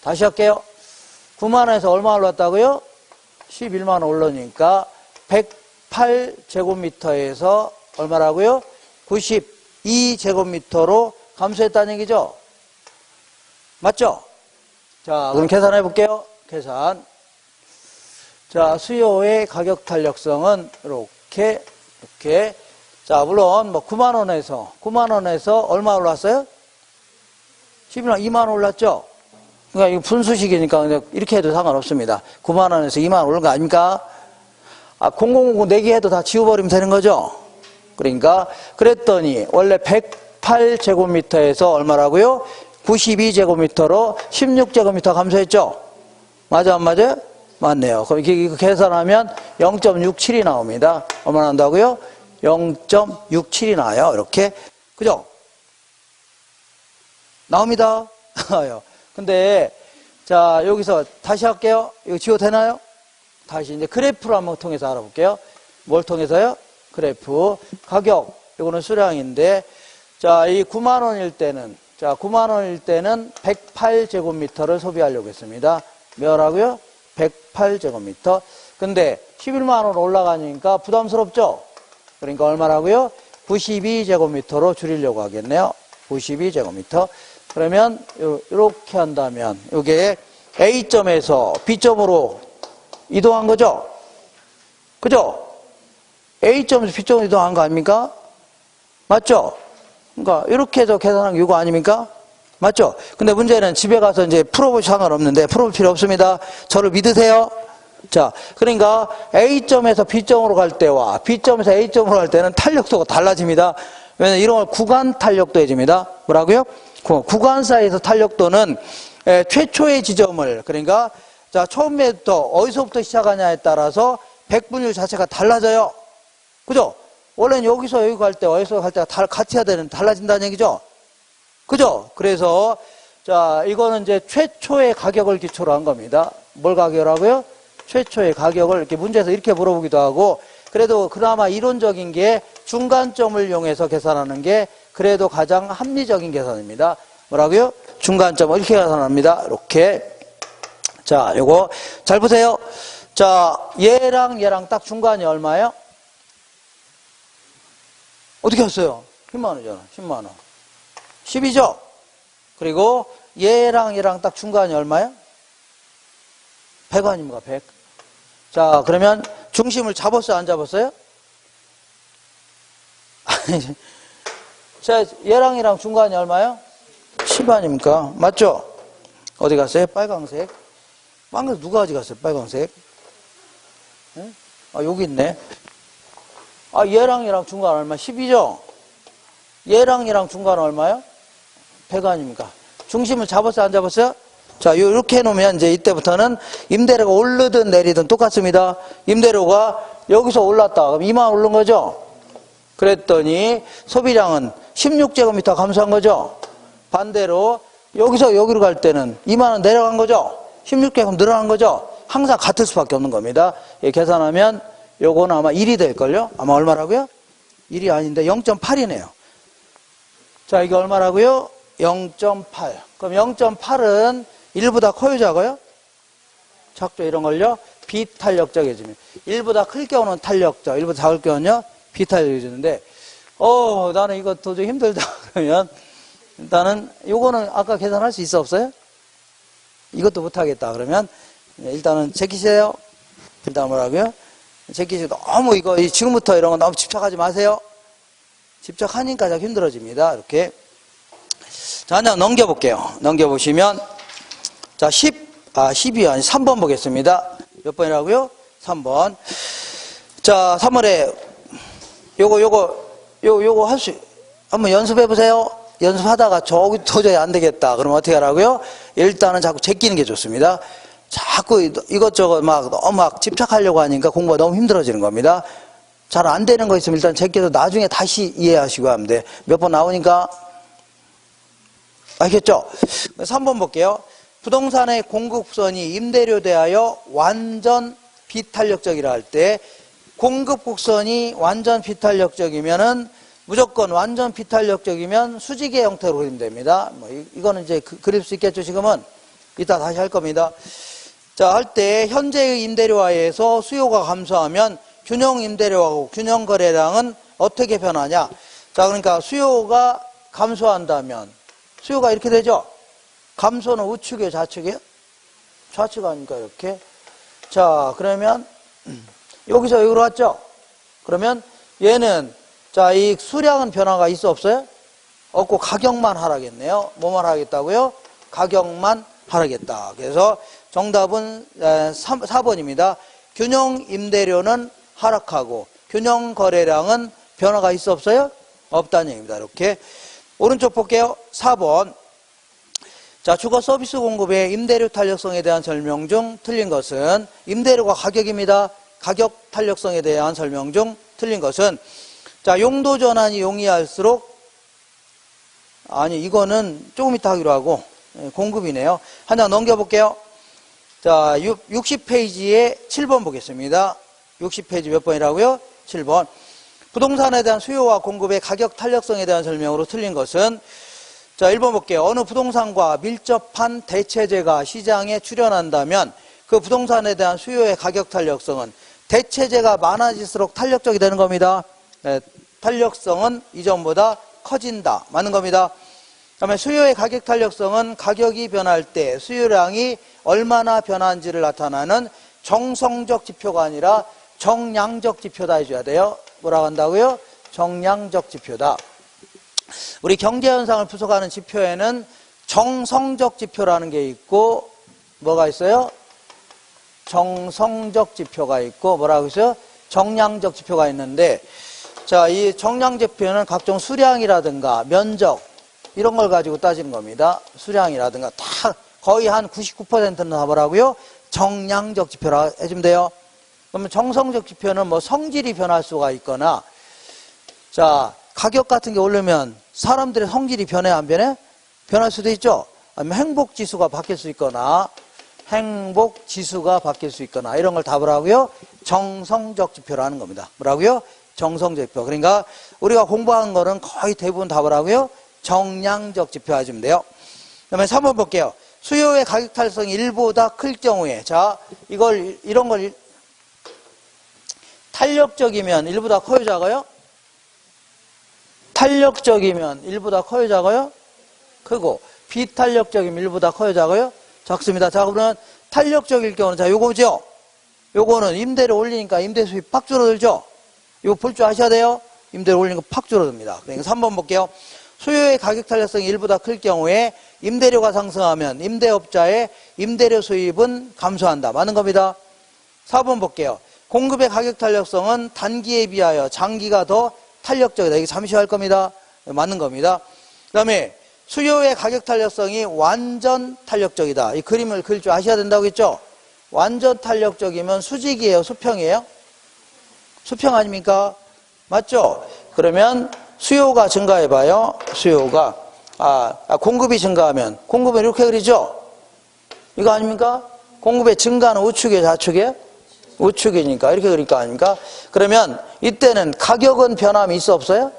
Speaker 1: 다시 할게요. 9만원에서 얼마 올랐다고요? 11만원 올라니까 108제곱미터에서 얼마라고요? 92제곱미터로 감소했다는 얘기죠? 맞죠? 자, 그럼 계산해 볼게요. 계산. 자, 수요의 가격 탄력성은 이렇게. 자, 물론 뭐 9만원에서 얼마 올랐어요? 11만 2만원 올랐죠? 그러니까 이거 분수식이니까 이렇게 해도 상관없습니다. 9만원에서 2만원 오른 거 아닙니까? 0009 4개 해도 다 지워버리면 되는 거죠? 그러니까 그랬더니 원래 108제곱미터에서 얼마라고요? 92제곱미터로 16제곱미터 감소했죠? 맞아? 맞네요. 그럼 이거 계산하면 0.67이 나옵니다. 얼마 난다고요? 0.67이 나와요. 이렇게. 그죠? 나옵니다. 근데 자, 여기서 다시 할게요. 이거 지워도 되나요? 다시 이제 그래프로 한번 통해서 알아볼게요. 뭘 통해서요? 그래프. 가격. 이거는 수량인데, 자, 이 9만원일 때는 108제곱미터를 소비하려고 했습니다. 뭐라고요? 108제곱미터. 근데 11만원 올라가니까 부담스럽죠? 그러니까 얼마라고요? 92제곱미터로 줄이려고 하겠네요. 92제곱미터. 그러면 이렇게 한다면 이게 A점에서 B점으로 이동한 거죠? 그죠? A점에서 B점으로 이동한 거 아닙니까? 맞죠? 그러니까 이렇게 해서 계산한 게 이거 아닙니까? 맞죠? 근데 문제는 집에 가서 이제 풀어볼 상관없는데 풀어볼 필요 없습니다. 저를 믿으세요? 자, 그러니까 A점에서 B점으로 갈 때와 B점에서 A점으로 갈 때는 탄력도가 달라집니다. 왜냐면 이런 걸 구간 탄력도 해줍니다. 뭐라고요? 구간 사이에서 탄력도는 최초의 지점을, 그러니까 자, 처음에부터 어디서부터 시작하냐에 따라서 백분율 자체가 달라져요. 그죠? 원래는 여기서 여기 갈 때, 어디서 갈 때가 같이 해야 되는, 달라진다는 얘기죠? 그죠? 그래서, 자, 이거는 이제 최초의 가격을 기초로 한 겁니다. 뭘 가격이라고요? 최초의 가격을 이렇게 문제에서 이렇게 물어보기도 하고, 그래도 그나마 이론적인 게 중간점을 이용해서 계산하는 게 그래도 가장 합리적인 계산입니다. 뭐라고요? 중간점을 이렇게 계산합니다. 이렇게. 자, 요거 잘 보세요. 자, 얘랑 얘랑 딱 중간이 얼마예요? 어떻게 했어요? 10만 원이잖아. 10만 원. 10이죠? 그리고 얘랑 얘랑 딱 중간이 얼마예요? 100원입니다. 100. 자, 그러면 중심을 잡았어요? 안 잡았어요? 자, 얘랑 얘랑 중간이 얼마예요? 10 아닙니까? 맞죠? 어디 갔어요? 빨강색. 빨강색 누가 가져갔어요? 빨강색. 네? 아, 여기 있네. 아, 얘랑 얘랑 중간 얼마? 10이죠? 얘랑 얘랑 중간 얼마요? 100 아닙니까? 중심을 잡았어요? 안 잡았어요? 자, 이렇게 해놓으면 이제 이때부터는 임대료가 오르든 내리든 똑같습니다. 임대료가 여기서 올랐다. 그럼 2만 원 오른 거죠? 그랬더니 소비량은 16제곱미터 감소한 거죠? 반대로 여기서 여기로 갈 때는 2만 원 내려간 거죠? 16제곱 늘어난 거죠? 항상 같을 수밖에 없는 겁니다. 계산하면 요거는 아마 1이 될걸요? 아마 얼마라고요? 1이 아닌데 0.8이네요. 자, 이게 얼마라고요? 0.8. 그럼 0.8은 1보다 커요, 작아요? 작죠, 이런 걸요? 비탄력적이어지면. 1보다 클 경우는 탄력적, 1보다 작을 경우는요? 비탄력적이어지는데, 나는 이거 도저히 힘들다. 그러면, 일단은, 요거는 아까 계산할 수 있어, 없어요? 이것도 못하겠다. 그러면, 일단은 제끼세요. 일단 뭐라고요? 제끼시고, 너무 이거, 지금부터 이런 거 너무 집착하지 마세요. 집착하니까 자꾸 힘들어집니다. 이렇게. 자, 한장 넘겨볼게요. 넘겨보시면, 자, 10이 아니 3번 보겠습니다. 몇 번이라고요? 3번. 자, 3번에, 요거 한번 연습해보세요. 연습하다가 저기 도저히 안 되겠다. 그러면 어떻게 하라고요? 일단은 자꾸 제끼는 게 좋습니다. 자꾸 이것저것 너무 막 집착하려고 하니까 공부가 너무 힘들어지는 겁니다. 잘 안 되는 거 있으면 일단 제껴서 나중에 다시 이해하시고 하면 돼. 몇 번 나오니까. 알겠죠? 3번 볼게요. 부동산의 공급선이 임대료 대하여 완전 비탄력적이라 할 때 공급 곡선이 완전 비탄력적이면은 무조건 완전 비탄력적이면 수직의 형태로 그리면 됩니다. 이거는 이제 그릴 수 있겠죠, 지금은? 이따 다시 할 겁니다. 자, 할 때 현재의 임대료하에서 수요가 감소하면 균형 임대료하고 균형 거래량은 어떻게 변하냐? 자, 그러니까 수요가 감소한다면 수요가 이렇게 되죠? 감소는 우측이에요, 좌측이에요? 좌측 아닙니까, 이렇게? 자, 그러면 여기서 여기로 왔죠? 그러면 얘는 자, 이 수량은 변화가 있어 없어요? 없고 가격만 하락했네요. 뭐만 하락했다고요? 가격만 하락했다. 그래서 정답은 4번입니다. 균형 임대료는 하락하고 균형 거래량은 변화가 있어 없어요? 없다는 얘기입니다. 이렇게. 오른쪽 볼게요. 4번. 자, 주거 서비스 공급의 임대료 탄력성에 대한 설명 중 틀린 것은 임대료가 가격입니다. 가격 탄력성에 대한 설명 중 틀린 것은 자, 용도 전환이 용이할수록 아니 이거는 조금 이따 하기로 하고 공급이네요. 한 장 넘겨볼게요. 자, 60페이지에 7번 보겠습니다. 60페이지 몇 번이라고요? 7번. 부동산에 대한 수요와 공급의 가격 탄력성에 대한 설명으로 틀린 것은 자, 1번 볼게요. 어느 부동산과 밀접한 대체재가 시장에 출현한다면 그 부동산에 대한 수요의 가격 탄력성은 대체재가 많아질수록 탄력적이 되는 겁니다. 네, 탄력성은 이전보다 커진다. 맞는 겁니다. 그다음에 수요의 가격 탄력성은 가격이 변할 때 수요량이 얼마나 변한지를 나타나는 정성적 지표가 아니라 정량적 지표다 해줘야 돼요. 뭐라고 한다고요? 정량적 지표다. 우리 경제현상을 분석하는 지표에는 정성적 지표라는 게 있고 뭐가 있어요? 정성적 지표가 있고 뭐라고 있어요? 정량적 지표가 있는데 자, 이 정량 지표는 각종 수량이라든가 면적 이런 걸 가지고 따지는 겁니다. 수량이라든가 다 거의 한 99%는 다 뭐라고요? 정량적 지표라 해주면 돼요. 그러면 정성적 지표는 뭐 성질이 변할 수가 있거나, 자, 가격 같은 게 오르면 사람들의 성질이 변해, 안 변해? 변할 수도 있죠. 아니면 행복지수가 바뀔 수 있거나, 행복지수가 바뀔 수 있거나, 이런 걸 답을 하고요. 정성적 지표라는 겁니다. 뭐라고요? 정성적 지표. 그러니까 우리가 공부한 거는 거의 대부분 답을 하고요. 정량적 지표 해주면 돼요. 그 다음에 3번 볼게요. 수요의 가격 탄력성이 1보다 클 경우에, 자, 이런 걸 탄력적이면 1보다 커요, 작아요? 탄력적이면 1보다 커요, 작아요? 크고, 비탄력적이면 1보다 커요, 작아요? 작습니다. 자, 그러면 탄력적일 경우는, 자, 요거죠? 요거는 임대료 올리니까 임대 수입 팍 줄어들죠? 이거 볼 줄 아셔야 돼요? 임대료 올리니까 팍 줄어듭니다. 그러니까 3번 볼게요. 수요의 가격 탄력성이 1보다 클 경우에 임대료가 상승하면 임대업자의 임대료 수입은 감소한다. 맞는 겁니다. 4번 볼게요. 공급의 가격 탄력성은 단기에 비하여 장기가 더 탄력적이다. 이게 잠시 할 겁니다. 맞는 겁니다. 그 다음에 수요의 가격 탄력성이 완전 탄력적이다. 이 그림을 그릴 줄 아셔야 된다고 했죠? 완전 탄력적이면 수직이에요? 수평이에요? 수평 아닙니까? 맞죠? 그러면 수요가 증가해봐요. 수요가 공급이 증가하면 공급은 이렇게 그리죠? 이거 아닙니까? 공급의 증가는 우측이에요? 좌측이에요? 우측이니까 이렇게 그릴 거 아닙니까? 그러면 이때는 가격은 변함이 있어 없어요?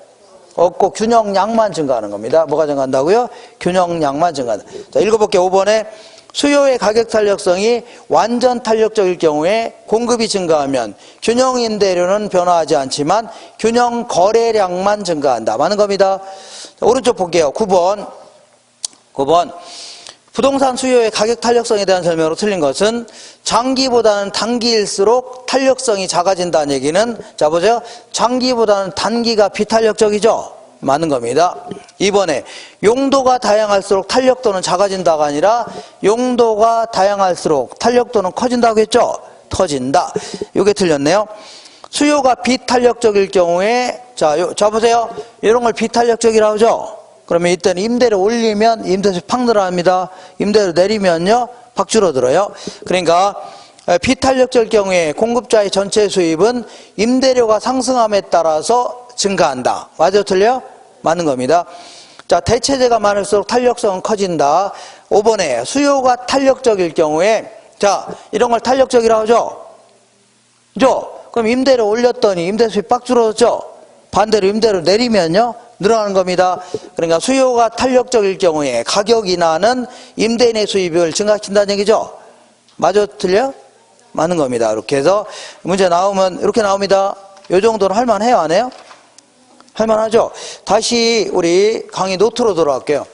Speaker 1: 없고 균형량만 증가하는 겁니다. 뭐가 증가한다고요? 균형량만 증가한다. 자, 읽어볼게요. 5번에 수요의 가격 탄력성이 완전 탄력적일 경우에 공급이 증가하면 균형 임대료는 변화하지 않지만 균형 거래량만 증가한다. 맞는 겁니다. 자, 오른쪽 볼게요. 9번. 부동산 수요의 가격 탄력성에 대한 설명으로 틀린 것은 장기보다는 단기일수록 탄력성이 작아진다는 얘기는, 자 보세요. 장기보다는 단기가 비탄력적이죠? 맞는 겁니다. 2번에 용도가 다양할수록 탄력도는 작아진다가 아니라 용도가 다양할수록 탄력도는 커진다고 했죠? 커진다. 이게 틀렸네요. 수요가 비탄력적일 경우에, 자 보세요. 이런 걸 비탄력적이라고 하죠? 그러면 이때는 임대를 올리면 임대수입 팍 늘어납니다. 임대를 내리면요, 팍 줄어들어요. 그러니까 비탄력적일 경우에 공급자의 전체 수입은 임대료가 상승함에 따라서 증가한다. 맞아요? 틀려요? 맞는 겁니다. 자, 대체재가 많을수록 탄력성은 커진다. 5번에 수요가 탄력적일 경우에, 자, 이런 걸 탄력적이라고 하죠? 그죠? 그럼 임대료 올렸더니 임대수입 빡 줄어들었죠? 반대로 임대료 내리면요, 늘어나는 겁니다. 그러니까 수요가 탄력적일 경우에 가격 인하는 임대인의 수입을 증가시킨다는 얘기죠? 맞아? 틀려? 맞는 겁니다. 이렇게 해서 문제 나오면 이렇게 나옵니다. 이 정도는 할만해요? 안 해요? 할만하죠? 다시 우리 강의 노트로 돌아갈게요.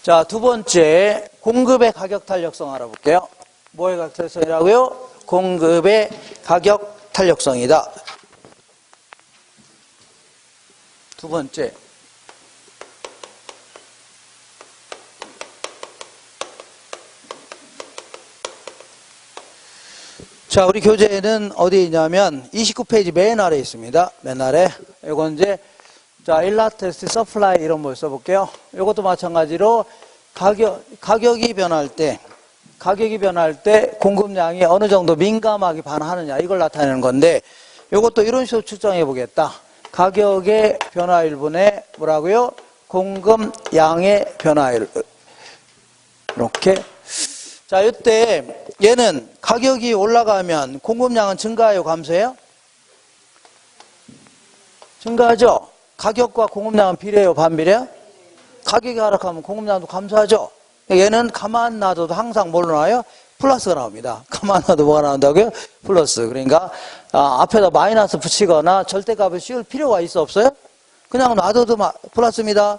Speaker 1: 자, 두 번째, 공급의 가격 탄력성 알아볼게요. 뭐의 가격 탄력성이라고요? 공급의 가격 탄력성이다. 두 번째. 자, 우리 교재는 어디에 있냐면 29페이지 맨 아래에 있습니다. 맨 아래. 이건 이제, 자, 일라스티시티 서플라이 이런 걸 써볼게요. 이것도 마찬가지로 가격이 변할 때 공급량이 어느 정도 민감하게 반응하느냐, 이걸 나타내는 건데, 이것도 이런 식으로 측정해 보겠다. 가격의 변화율분의 뭐라고요? 공급량의 변화율. 이렇게. 자, 이때 얘는 가격이 올라가면 공급량은 증가해요, 감소해요? 증가하죠? 가격과 공급량은 비례해요, 반비례요? 가격이 하락하면 공급량도 감소하죠? 얘는 가만 놔둬도 항상 뭘로 나와요? 플러스가 나옵니다. 가만 놔도 뭐가 나온다고요? 플러스. 그러니까 앞에다 마이너스 붙이거나 절대값을 씌울 필요가 있어 없어요? 그냥 놔둬도 플러스입니다.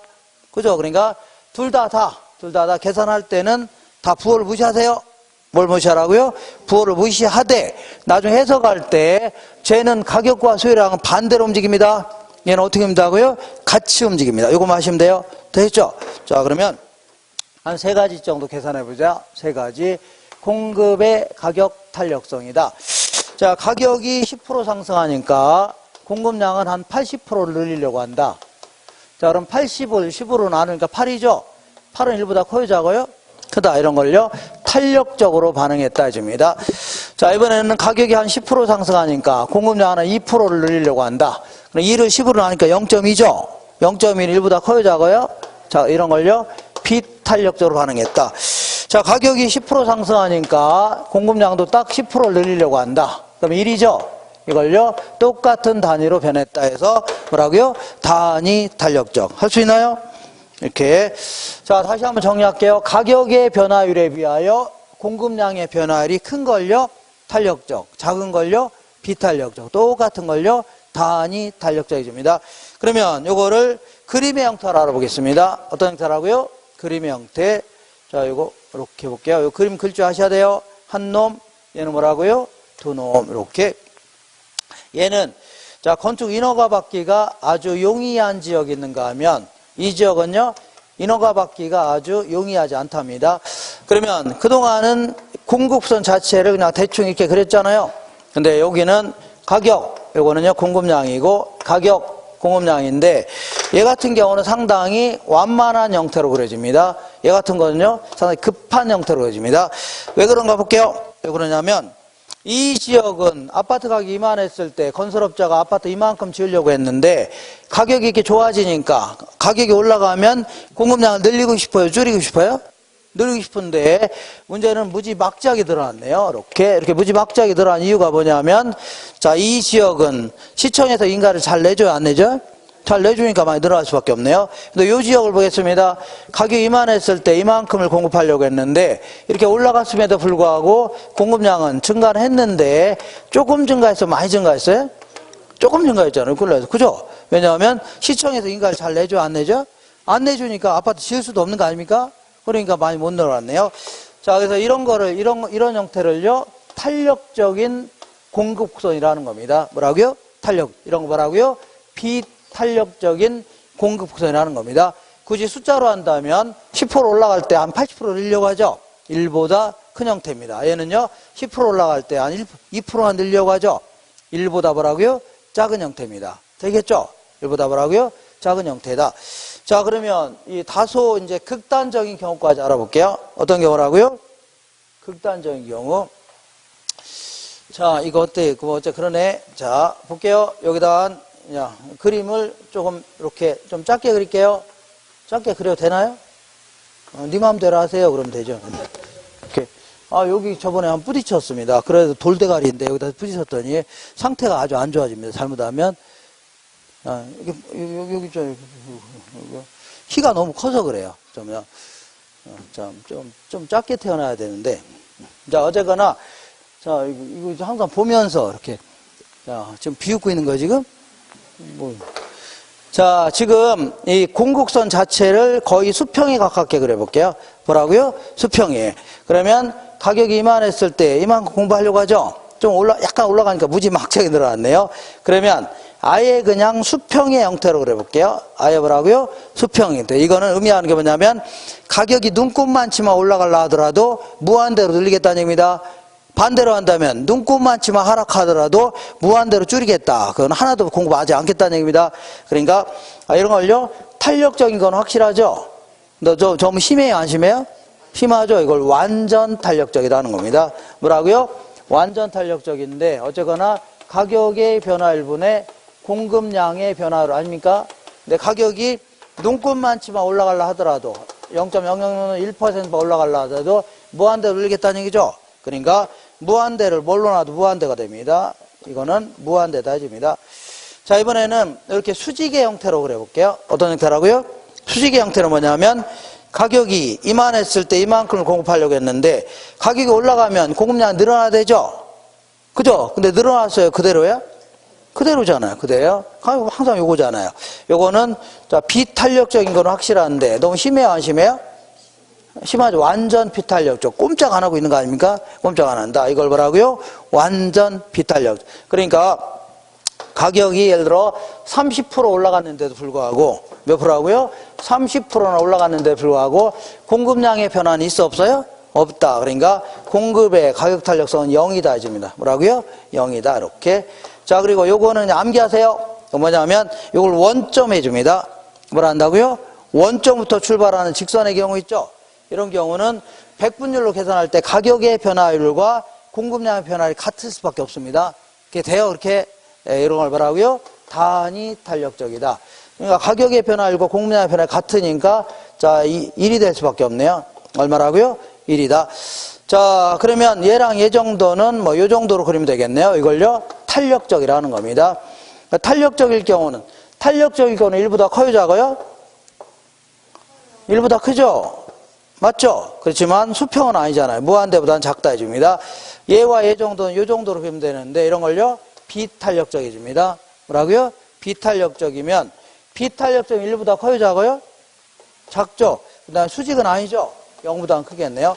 Speaker 1: 그죠? 그러니까 둘 다 계산할 때는 다 부호를 무시하세요. 뭘 무시하라고요? 부호를 무시하되 나중에 해석할 때 쟤는 가격과 수요량은 반대로 움직입니다. 얘는 어떻게 움직인다고요? 같이 움직입니다. 이거만 하시면 돼요. 됐죠? 자, 그러면 한 세 가지 정도 계산해보자. 세 가지. 공급의 가격 탄력성이다. 자, 가격이 10% 상승하니까 공급량은 한 80%를 늘리려고 한다. 자, 그럼 80을 10으로 나누니까 8이죠? 8은 1보다 커요, 작아요? 크다. 이런 걸요, 탄력적으로 반응했다 해줍니다. 자, 이번에는 가격이 한 10% 상승하니까 공급량 하나 2%를 늘리려고 한다. 그럼 2를 10으로 나누니까 0.2죠? 0.2는 1보다 커요, 작아요? 자, 이런 걸요, 비탄력적으로 반응했다. 자, 가격이 10% 상승하니까 공급량도 딱 10%를 늘리려고 한다. 그럼 1이죠? 이걸요, 똑같은 단위로 변했다 해서 뭐라고요? 단위 탄력적. 할 수 있나요? 이렇게. 자, 다시 한번 정리할게요. 가격의 변화율에 비하여 공급량의 변화율이 큰 걸요, 탄력적. 작은 걸요, 비탄력적. 똑같은 걸요, 단위 탄력적이줍니다. 그러면 요거를 그림의 형태로 알아보겠습니다. 어떤 형태라고요? 그림의 형태. 자, 요거 이렇게 볼게요. 요 그림 글 줄 아셔야 돼요. 한 놈, 얘는 뭐라고요? 두 놈. 이렇게. 얘는, 자, 건축 인허가 받기가 아주 용이한 지역이 있는가 하면, 이 지역은요, 인허가 받기가 아주 용이하지 않답니다. 그러면 그동안은 공급선 자체를 그냥 대충 이렇게 그렸잖아요. 근데 여기는 가격, 요거는요, 공급량이고, 가격, 공급량인데, 얘 같은 경우는 상당히 완만한 형태로 그려집니다. 얘 같은 거는요, 상당히 급한 형태로 그려집니다. 왜 그런가 볼게요. 왜 그러냐면, 이 지역은 아파트 가격이 이만했을 때 건설업자가 아파트 이만큼 지으려고 했는데 가격이 이렇게 좋아지니까 가격이 올라가면 공급량을 늘리고 싶어요? 줄이고 싶어요? 늘리고 싶은데 문제는 무지막지하게 늘어났네요. 이렇게 무지막지하게 늘어난 이유가 뭐냐면, 자, 이 지역은 시청에서 인가를 잘 내줘요, 안 내줘요? 잘 내주니까 많이 늘어날 수밖에 없네요. 근데 이 지역을 보겠습니다. 가격이 이만했을 때 이만큼을 공급하려고 했는데 이렇게 올라갔음에도 불구하고 공급량은 증가를 했는데 조금 증가했어요? 많이 증가했어요? 조금 증가했잖아요. 그죠? 왜냐하면 시청에서 인가를 잘 내줘, 안 내줘? 안 내주니까 아파트 지을 수도 없는 거 아닙니까? 그러니까 많이 못 늘어났네요. 자, 그래서 이런 형태를요, 탄력적인 공급선이라는 겁니다. 뭐라고요? 탄력. 이런 거 뭐라고요? 비탄력적인 공급선이라는 겁니다. 굳이 숫자로 한다면 10% 올라갈 때 한 80% 늘려고 하죠. 1보다 큰 형태입니다. 얘는요, 10% 올라갈 때 한 2%만 늘려고 하죠. 1보다 뭐라고요? 작은 형태입니다. 되겠죠? 1보다 뭐라고요? 작은 형태다. 자, 그러면 이 다소 이제 극단적인 경우까지 알아볼게요. 어떤 경우라고요? 극단적인 경우. 자, 이거 어때? 그러네. 자, 볼게요. 여기다 그림을 조금 이렇게 좀 작게 그릴게요. 작게 그려도 되나요? 네 마음대로 하세요. 그러면 되죠. 이렇게. 아, 여기 저번에 한 부딪혔습니다. 그래도 돌대가리인데 여기다 부딪혔더니 상태가 아주 안 좋아집니다. 잘못하면. 아, 여기 키가 너무 커서 그래요. 좀 작게 태어나야 되는데. 자, 어쨌거나, 자, 이거 항상 보면서 이렇게. 자, 지금 비웃고 있는 거예요, 지금? 자, 지금 이 공급선 자체를 거의 수평에 가깝게 그려볼게요. 뭐라고요? 수평에. 그러면 가격이 이만했을 때 이만큼 공부하려고 하죠? 약간 올라가니까 무지막지하게 늘어났네요. 그러면 아예 그냥 수평의 형태로 그려볼게요. 아예 뭐라고요? 수평이. 이거는 의미하는 게 뭐냐면 가격이 눈곱만치만 올라가려 하더라도 무한대로 늘리겠다는 얘기입니다. 반대로 한다면 눈곱만치만 하락하더라도 무한대로 줄이겠다. 그건 하나도 공급하지 않겠다는 얘기입니다. 그러니까 이런 걸요, 탄력적인 건 확실하죠? 좀 심해요, 안 심해요? 심하죠? 이걸 완전 탄력적이라는 겁니다. 뭐라고요? 완전 탄력적인데 어쨌거나 가격의 변화율분의 공급량의 변화율 아닙니까? 근데 가격이 눈곱만치만 올라가려 하더라도 0.001%만 올라가려 하더라도 무한대로 늘리겠다는 얘기죠. 그러니까 무한대를 뭘로 놔도 무한대가 됩니다. 이거는 무한대다 해줍니다. 자, 이번에는 이렇게 수직의 형태로 그려볼게요. 어떤 형태라고요? 수직의 형태는 뭐냐면 가격이 이만했을 때 이만큼을 공급하려고 했는데 가격이 올라가면 공급량이 늘어나야 되죠? 그죠? 근데 늘어났어요? 그대로야? 그대로잖아요. 그대로. 항상 요거잖아요. 요거는 자, 비탄력적인 건 확실한데 너무 심해요? 안 심해요? 심하죠. 완전 비탄력적. 꼼짝 안 하고 있는 거 아닙니까? 꼼짝 안 한다. 이걸 뭐라고요? 완전 비탄력. 그러니까 가격이 예를 들어 30% 올라갔는데도 불구하고 몇 프로라고요? 30%나 올라갔는데도 불구하고 공급량의 변화는 있어 없어요? 없다. 그러니까 공급의 가격 탄력성은 0이다 해줍니다. 뭐라고요? 0이다. 이렇게. 자, 그리고 요거는 암기하세요. 뭐냐면 요걸 원점 해줍니다. 뭐라 한다고요? 원점부터 출발하는 직선의 경우 있죠? 이런 경우는 백분율로 계산할 때 가격의 변화율과 공급량의 변화율이 같을 수밖에 없습니다. 그게 돼요. 그렇게 이런 걸 뭐라고요? 단위 탄력적이다. 그러니까 가격의 변화율과 공급량의 변화율이 같으니까 자, 1이 될 수밖에 없네요. 얼마라고요? 1이다. 자, 그러면 얘랑 얘 정도는 뭐 요 정도로 그리면 되겠네요. 이걸요? 탄력적이라는 겁니다. 그러니까 탄력적일 경우는 1보다 커요, 작아요? 1보다 크죠? 맞죠? 그렇지만 수평은 아니잖아요. 무한대보다는 작다 해줍니다. 얘와 얘 정도는 요 정도로 그리면 되는데 이런 걸요? 비탄력적 해줍니다. 뭐라고요? 비탄력적이면 비탄력적인 1보다 커요, 작아요? 작죠? 그 다음에 수직은 아니죠? 0보다는 크겠네요.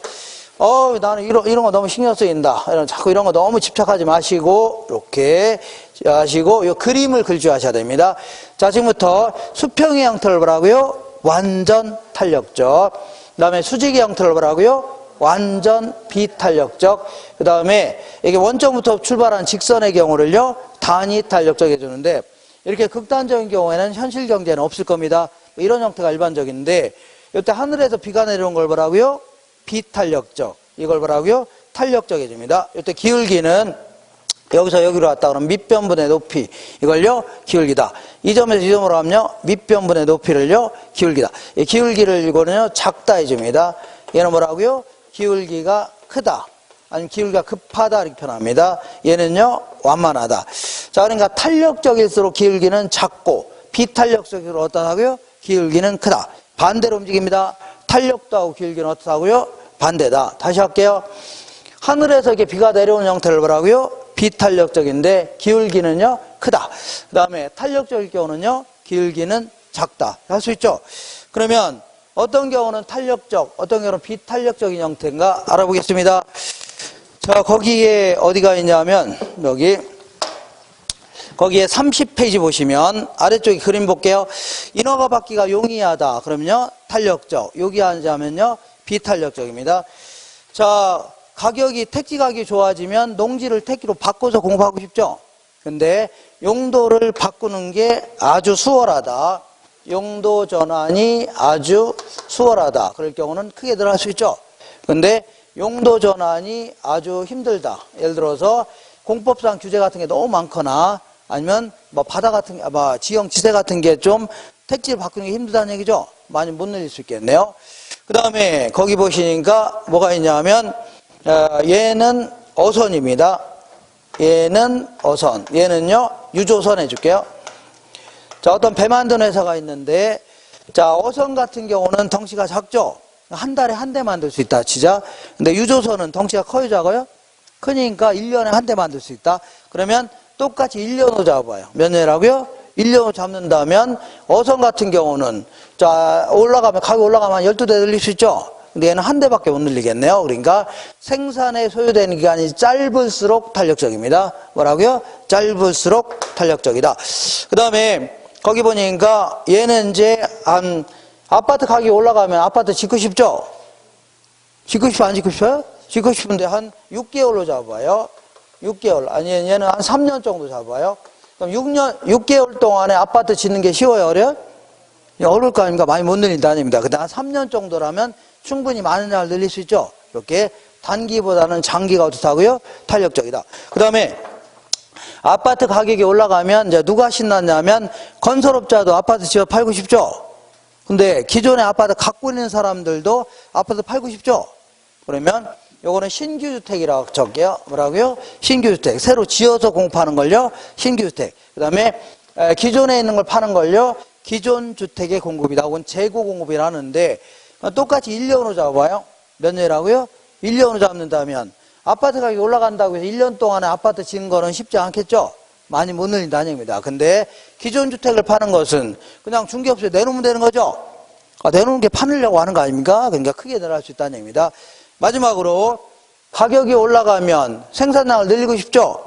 Speaker 1: 나는 이런 거 너무 신경 쓰인다. 자꾸 이런 거 너무 집착하지 마시고, 이렇게 하시고, 이 그림을 글자 하셔야 됩니다. 자, 지금부터 수평의 형태를 뭐라고요? 완전 탄력적. 그 다음에 수직의 형태를 뭐라고요? 완전 비탄력적. 그 다음에 이게 원점부터 출발한 직선의 경우를요, 단위 탄력적 해주는데, 이렇게 극단적인 경우에는 현실 경제는 없을 겁니다. 이런 형태가 일반적인데, 이때 하늘에서 비가 내려온 걸 뭐라고요? 비탄력적. 이걸 뭐라고요? 탄력적 해줍니다. 이때 기울기는 여기서 여기로 왔다 그러면 밑변분의 높이. 이걸요? 기울기다. 이 점에서 이 점으로 하면요? 밑변분의 높이를요? 기울기다. 이 기울기를 이거는요? 작다 해줍니다. 얘는 뭐라고요? 기울기가 크다. 아니면 기울기가 급하다 이렇게 표현합니다. 얘는요? 완만하다. 자, 그러니까 탄력적일수록 기울기는 작고 비탄력적으로 어떠하고요? 기울기는 크다. 반대로 움직입니다. 탄력도 하고 기울기는 어떻다고요? 반대다. 다시 할게요. 하늘에서 이렇게 비가 내려오는 형태를 뭐라고요? 비탄력적인데 기울기는요? 크다. 그 다음에 탄력적일 경우는요? 기울기는 작다. 할 수 있죠? 그러면 어떤 경우는 탄력적, 어떤 경우는 비탄력적인 형태인가 알아보겠습니다. 자, 거기에 어디가 있냐면 거기에 30페이지 보시면 아래쪽에 그림 볼게요. 인허가 받기가 용이하다. 그러면요, 탄력적. 여기 앉으면요, 비탄력적입니다. 자, 택지 가격이 좋아지면 농지를 택지로 바꿔서 공부하고 싶죠? 근데 용도를 바꾸는 게 아주 수월하다. 용도 전환이 아주 수월하다. 그럴 경우는 크게 들어갈 수 있죠? 근데 용도 전환이 아주 힘들다. 예를 들어서 공법상 규제 같은 게 너무 많거나 아니면 뭐 바다 같은 게, 지형 지세 같은 게 좀 택지를 바꾸는 게 힘들다는 얘기죠. 많이 못 늘릴 수 있겠네요. 그 다음에 거기 보시니까 뭐가 있냐면 얘는 어선입니다. 얘는 어선. 얘는요 유조선 해줄게요. 자, 어떤 배 만드는 회사가 있는데 자, 어선 같은 경우는 덩치가 작죠. 한 달에 한 대 만들 수 있다 치자. 근데 유조선은 덩치가 커요, 작아요? 크니까 1년에 한 대 만들 수 있다. 그러면 똑같이 1년으로 잡아봐요. 몇 년이라고요? 1년으로 잡는다면 어선 같은 경우는 자, 가격이 올라가면 12대 늘릴 수 있죠? 근데 얘는 한 대밖에 못 늘리겠네요. 그러니까 생산에 소요되는 기간이 짧을수록 탄력적입니다. 뭐라고요? 짧을수록 탄력적이다. 그 다음에 거기 보니까 얘는 이제 아파트 가격이 올라가면 아파트 짓고 싶죠? 짓고 싶어, 안 짓고 싶어요? 짓고 싶은데 한 6개월로 잡아요. 6개월. 아니, 얘는 한 3년 정도 잡아요. 그럼 6개월 동안에 아파트 짓는 게 쉬워요, 어려워요? 어려울 거 아닙니까? 많이 못 늘린다 아닙니다. 근데 한 3년 정도라면 충분히 많은 양을 늘릴 수 있죠? 이렇게 단기보다는 장기가 어떻다고요? 탄력적이다. 그 다음에 아파트 가격이 올라가면 이제 누가 신났냐면 건설업자도 아파트 지어 팔고 싶죠? 근데 기존의 아파트 갖고 있는 사람들도 아파트 팔고 싶죠? 그러면 요거는 신규주택이라고 적게요. 뭐라고요? 신규주택. 새로 지어서 공급하는 걸요. 신규주택. 그 다음에 기존에 있는 걸 파는 걸요. 기존 주택의 공급이다. 혹은 재고 공급이라는데 똑같이 1년으로 잡아봐요. 몇 년이라고요? 1년으로 잡는다면 아파트 가격이 올라간다고 해서 1년 동안에 아파트 짓는 거는 쉽지 않겠죠? 많이 못 늘린다는 얘기입니다. 근데 기존 주택을 파는 것은 그냥 중개업소에 내놓으면 되는 거죠? 내놓는 게 파느려고 하는 거 아닙니까? 그러니까 크게 늘어날 수 있다는 얘기입니다. 마지막으로 가격이 올라가면 생산량을 늘리고 싶죠?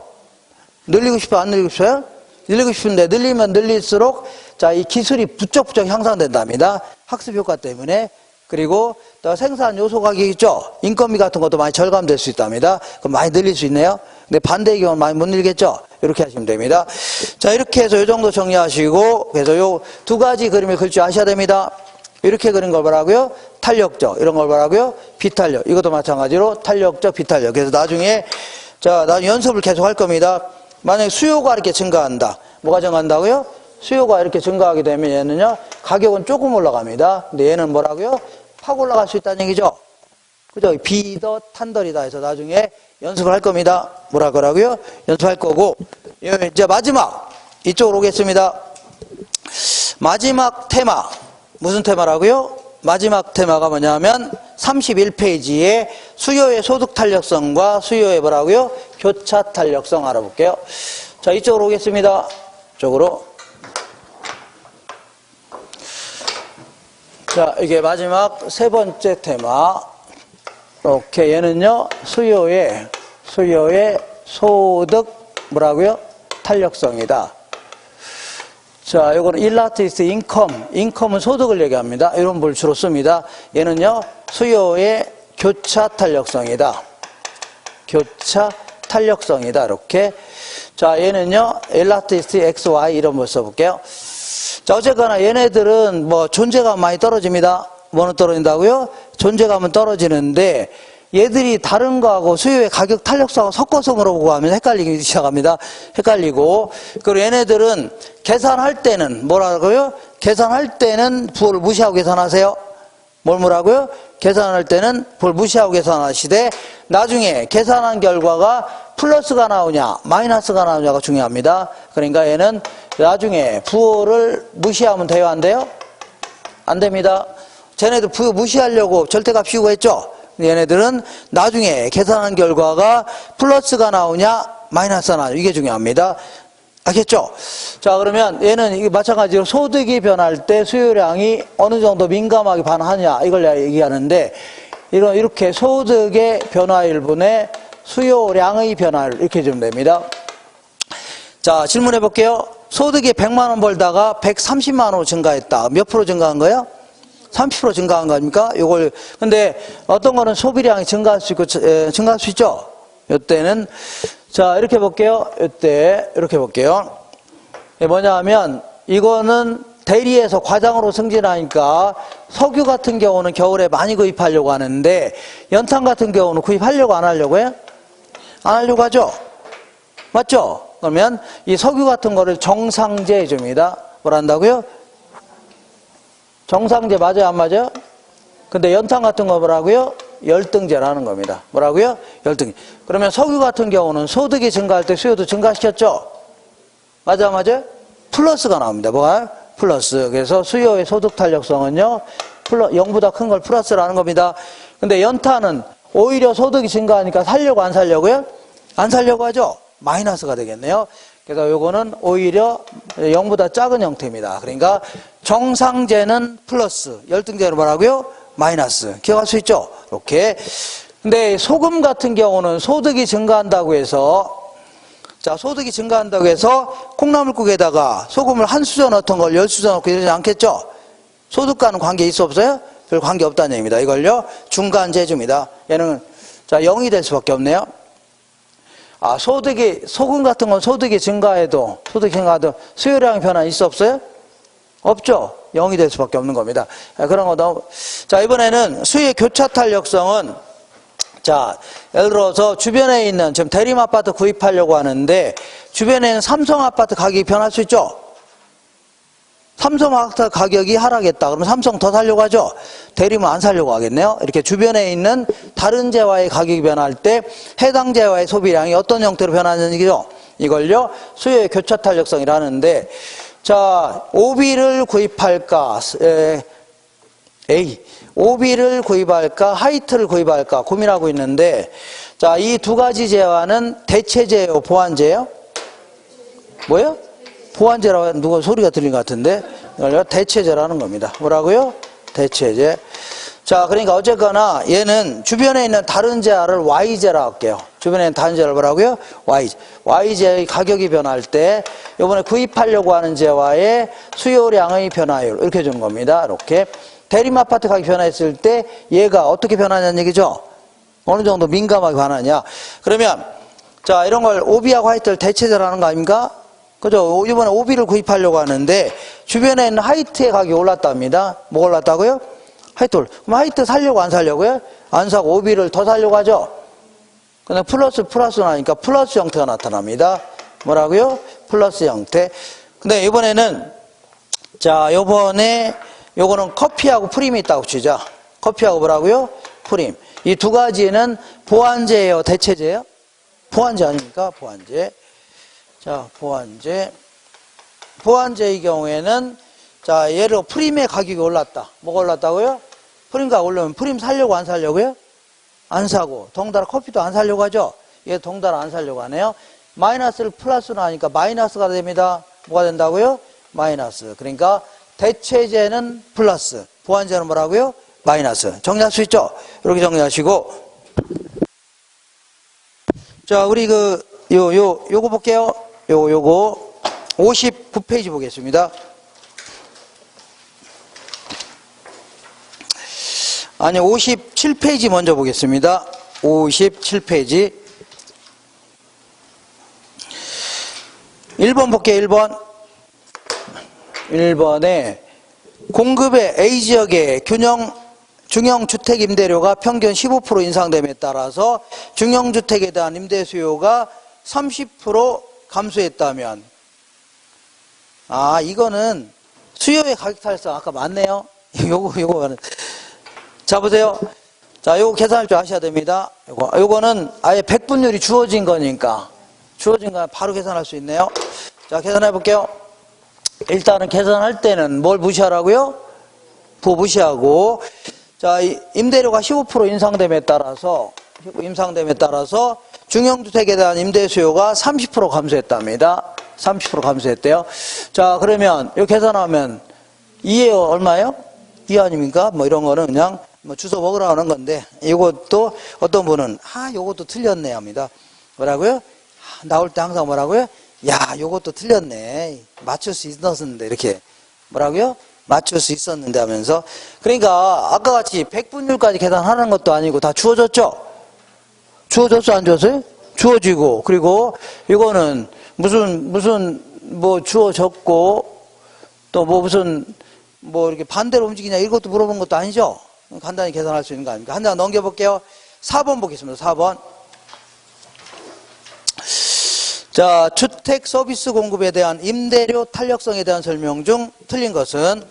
Speaker 1: 늘리고 싶어요? 안 늘리고 싶어요? 늘리고 싶은데 늘리면 늘릴수록 자, 이 기술이 부쩍부쩍 향상된답니다. 학습 효과 때문에. 그리고 또 생산 요소 가격 있죠? 인건비 같은 것도 많이 절감될 수 있답니다. 그럼 많이 늘릴 수 있네요. 근데 반대의 경우는 많이 못 늘겠죠? 이렇게 하시면 됩니다. 자, 이렇게 해서 이 정도 정리하시고, 그래서 요 두 가지 그림을 그릴 줄 아셔야 됩니다. 이렇게 그린 걸 뭐라고요? 탄력적. 이런 걸 뭐라고요? 비탄력. 이것도 마찬가지로 탄력적, 비탄력. 그래서 나중에, 자, 나중에 연습을 계속 할 겁니다. 만약에 수요가 이렇게 증가한다. 뭐가 증가한다고요? 수요가 이렇게 증가하게 되면 얘는요, 가격은 조금 올라갑니다. 근데 얘는 뭐라고요? 팍 올라갈 수 있다는 얘기죠. 그죠? 비더 탄덜이다 해서 나중에 연습을 할 겁니다. 뭐라 그러고요? 연습할 거고. 이제 마지막, 이쪽으로 오겠습니다. 마지막 테마. 무슨 테마라고요? 마지막 테마가 뭐냐면 31페이지에 수요의 소득 탄력성과 수요의 뭐라고요? 교차 탄력성 알아볼게요. 자, 이쪽으로 오겠습니다. 이쪽으로. 자, 이게 마지막 세 번째 테마. 이렇게 얘는요, 수요의 소득 뭐라고요? 탄력성이다. 자, 요거는 일라티스 인컴은 소득을 얘기합니다. 이런 걸 주로 씁니다. 얘는요, 수요의 교차 탄력성이다. 교차 탄력성이다. 이렇게. 자, 얘는요, 일라티스 XY 이런 걸 써볼게요. 자, 어쨌거나 얘네들은 뭐 존재감 많이 떨어집니다. 뭐는 떨어진다고요? 존재감은 떨어지는데 얘들이 다른 거하고 수요의 가격 탄력성을 섞어서 물어보고 하면 헷갈리기 시작합니다. 헷갈리고. 그리고 얘네들은 계산할 때는 뭐라고요? 계산할 때는 부호를 무시하고 계산하세요. 뭘 뭐라고요? 계산할 때는 부호를 무시하고 계산하시되 나중에 계산한 결과가 플러스가 나오냐 마이너스가 나오냐가 중요합니다. 그러니까 얘는 나중에 부호를 무시하면 돼요? 안 돼요? 안 됩니다. 쟤네들 부호 무시하려고 절대값 씌우고 했죠? 얘네들은 나중에 계산한 결과가 플러스가 나오냐 마이너스가 나오냐 이게 중요합니다. 알겠죠? 자, 그러면 얘는 마찬가지로 소득이 변할 때 수요량이 어느 정도 민감하게 반응하냐 이걸 얘기하는데 이렇게 소득의 변화율분의 수요량의 변화율 이렇게 해주면 됩니다. 자, 질문해 볼게요. 소득이 100만 원 벌다가 130만 원으로 증가했다. 몇 프로 증가한 거예요? 30% 증가한 거 아닙니까? 요걸, 근데 어떤 거는 소비량이 증가할 수 있고, 증가할 수 있죠? 요때는, 자, 이렇게 볼게요. 요때, 이렇게 볼게요. 뭐냐 하면, 이거는 대리에서 과장으로 승진하니까 석유 같은 경우는 겨울에 많이 구입하려고 하는데, 연탄 같은 경우는 구입하려고 안 하려고요? 안 하려고 하죠? 맞죠? 그러면 이 석유 같은 거를 정상제 해줍니다. 뭘 한다고요? 정상제 맞아요? 안 맞아요? 근데 연탄 같은 거 뭐라고요? 열등제라는 겁니다. 뭐라고요? 열등제. 그러면 석유 같은 경우는 소득이 증가할 때 수요도 증가시켰죠? 맞아, 맞아요? 플러스가 나옵니다. 뭐가? 플러스. 그래서 수요의 소득 탄력성은요, 0보다 큰 걸 플러스라는 겁니다. 근데 연탄은 오히려 소득이 증가하니까 살려고 안 살려고요? 안 살려고 하죠? 마이너스가 되겠네요. 그래서 요거는 오히려 0보다 작은 형태입니다. 그러니까 정상제는 플러스, 열등제는 뭐라고요? 마이너스. 기억할 수 있죠? 이렇게. 근데 소금 같은 경우는 소득이 증가한다고 해서, 자, 소득이 증가한다고 해서 콩나물국에다가 소금을 한 수저 넣던 걸 10수저 넣고 이러지 않겠죠? 소득과는 관계 있어 없어요? 별 관계 없다는 얘기입니다. 이걸요, 중간재주입니다. 얘는, 자, 0이 될 수밖에 없네요. 아, 소금 같은 건 소득이 증가해도 수요량의 변화 있어 없어요? 없죠? 0이 될 수밖에 없는 겁니다. 그런 거 너무. 자, 이번에는 수요의 교차 탄력성은, 자, 예를 들어서 주변에 있는, 지금 대림 아파트 구입하려고 하는데, 주변에 있는 삼성 아파트 가격이 변할 수 있죠? 삼성 아파트 가격이 하락했다. 그러면 삼성 더 사려고 하죠? 대림은 안 사려고 하겠네요. 이렇게 주변에 있는 다른 재화의 가격이 변할 때 해당 재화의 소비량이 어떤 형태로 변하는 얘기죠? 이걸요, 수요의 교차 탄력성이라는데, 자, 오비를 구입할까, 오비를 구입할까, 하이트를 구입할까 고민하고 있는데, 자, 이 두 가지 재화는 대체재예요, 보완재예요? 뭐예요? 보완제라고 누가 소리가 들린 것 같은데, 이걸 대체제라는 겁니다. 뭐라고요? 대체제. 자, 그러니까 어쨌거나 얘는 주변에 있는 다른 재화를 Y제라고 할게요. 주변에 있는 다른 재화를 뭐라고요? Y제. Y제의 가격이 변할 때 이번에 구입하려고 하는 재화의 수요량의 변화율 이렇게 준 겁니다. 이렇게 대림 아파트 가격이 변화했을 때 얘가 어떻게 변하냐는 얘기죠. 어느 정도 민감하게 변하냐. 그러면 자, 이런 걸 오비하고 화이트를 대체제로 하는 거 아닙니까? 그죠? 이번에 오비를 구입하려고 하는데 주변에 있는 화이트의 가격이 올랐답니다. 뭐가 올랐다고요? 화이트. 그럼 화이트 살려고 안 살려고요? 안 사고 오비를 더 살려고 하죠. 근데 플러스 나니까 플러스 형태가 나타납니다. 뭐라고요? 플러스 형태. 근데 이번에는 자, 요번에 요거는 커피하고 프림이 있다고 치자. 커피하고 뭐라고요? 프림. 이 두 가지는 보완제예요, 대체제예요? 보완제 아닙니까? 보완제. 자, 보완제. 보완제의 경우에는 자, 예를 들어 프림의 가격이 올랐다. 뭐가 올랐다고요? 프림가 올라오면 프림 살려고 안 살려고요? 안 사고. 덩달아 커피도 안 살려고 하죠? 얘 덩달아 안 살려고 하네요. 마이너스를 플러스로 하니까 마이너스가 됩니다. 뭐가 된다고요? 마이너스. 그러니까 대체제는 플러스, 보완제는 뭐라고요? 마이너스. 정리할 수 있죠? 이렇게 정리하시고. 자, 우리 요거 볼게요. 요거 59페이지 보겠습니다. 아니, 57페이지 먼저 보겠습니다. 57페이지. 1번 볼게요, 1번. 1번에 공급의 A지역의 중형주택 임대료가 평균 15% 인상됨에 따라서 중형주택에 대한 임대 수요가 30% 감소했다면, 아, 이거는 수요의 가격 탈성 아까 맞네요. 요거는. 자, 보세요. 자, 요거 계산할 줄 아셔야 됩니다. 요거는 아예 백분율이 주어진 거니까. 주어진 거 바로 계산할 수 있네요. 자, 계산해 볼게요. 일단은 계산할 때는 뭘 무시하라고요? 부호 무시하고. 자, 임대료가 15% 인상됨에 따라서 중형주택에 대한 임대 수요가 30% 감소했답니다. 30% 감소했대요. 자, 그러면 이거 계산하면 2에 얼마예요? 2 아닙니까? 뭐 이런 거는 그냥 뭐 주워 먹으라 하는 건데, 이것도 어떤 분은 요것도 틀렸네 합니다. 뭐라고요? 나올 때 항상 뭐라고요? 야, 요것도 틀렸네. 맞출 수 있었는데, 이렇게. 뭐라고요? 맞출 수 있었는데 하면서. 그러니까 아까 같이 백분율까지 계산하는 것도 아니고 다 주어졌죠? 주어졌어, 안 주어졌어요? 주어지고. 그리고 이거는 무슨 뭐 주어졌고, 또 뭐 무슨 뭐 이렇게 반대로 움직이냐 이것도 물어본 것도 아니죠? 간단히 계산할 수 있는 거 아닙니까? 한 장 넘겨볼게요. 4번 보겠습니다. 4번. 자, 주택 서비스 공급에 대한 임대료 탄력성에 대한 설명 중 틀린 것은,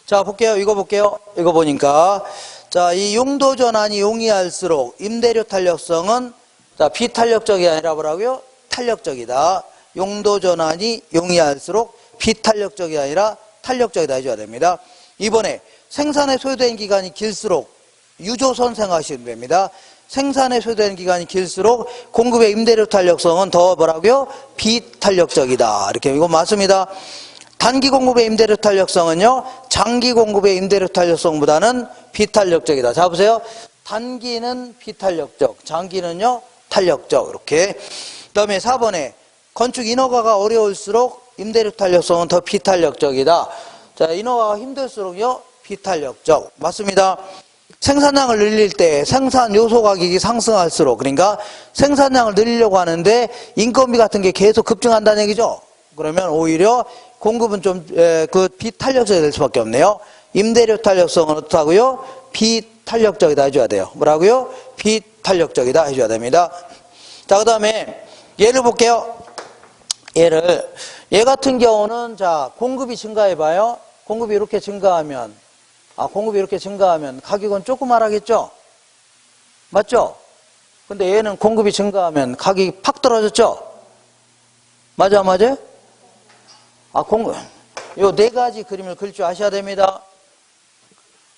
Speaker 1: 자, 볼게요. 이거 볼게요. 이거 보니까, 자, 이 용도 전환이 용이할수록 임대료 탄력성은, 자, 비탄력적이 아니라 뭐라고요? 탄력적이다. 용도 전환이 용이할수록 비탄력적이 아니라 탄력적이다 해줘야 됩니다. 이번에 생산에 소요된 기간이 길수록 유조선 생각하시면 됩니다. 생산에 소요된 기간이 길수록 공급의 임대료 탄력성은 더 뭐라고요? 비탄력적이다. 이렇게 이거 맞습니다. 단기 공급의 임대료 탄력성은요, 장기 공급의 임대료 탄력성보다는 비탄력적이다. 자, 보세요. 단기는 비탄력적, 장기는요 탄력적. 이렇게. 그다음에 4번에 건축 인허가가 어려울수록 임대료 탄력성은 더 비탄력적이다. 자, 인허가가 힘들수록요 비탄력적. 맞습니다. 생산량을 늘릴 때 생산 요소 가격이 상승할수록, 그러니까 생산량을 늘리려고 하는데 인건비 같은 게 계속 급증한다는 얘기죠. 그러면 오히려 공급은 좀 비탄력적이 될 수밖에 없네요. 임대료 탄력성은 어떻다고요? 비탄력적이다 해줘야 돼요. 뭐라고요? 비탄력적이다 해줘야 됩니다. 자, 그 다음에 예를 볼게요. 얘 같은 경우는, 자, 공급이 증가해봐요. 공급이 이렇게 증가하면 가격은 조그마하겠죠? 맞죠? 근데 얘는 공급이 증가하면 가격이 팍 떨어졌죠? 맞아? 요 네 가지 그림을 그릴 줄 아셔야 됩니다.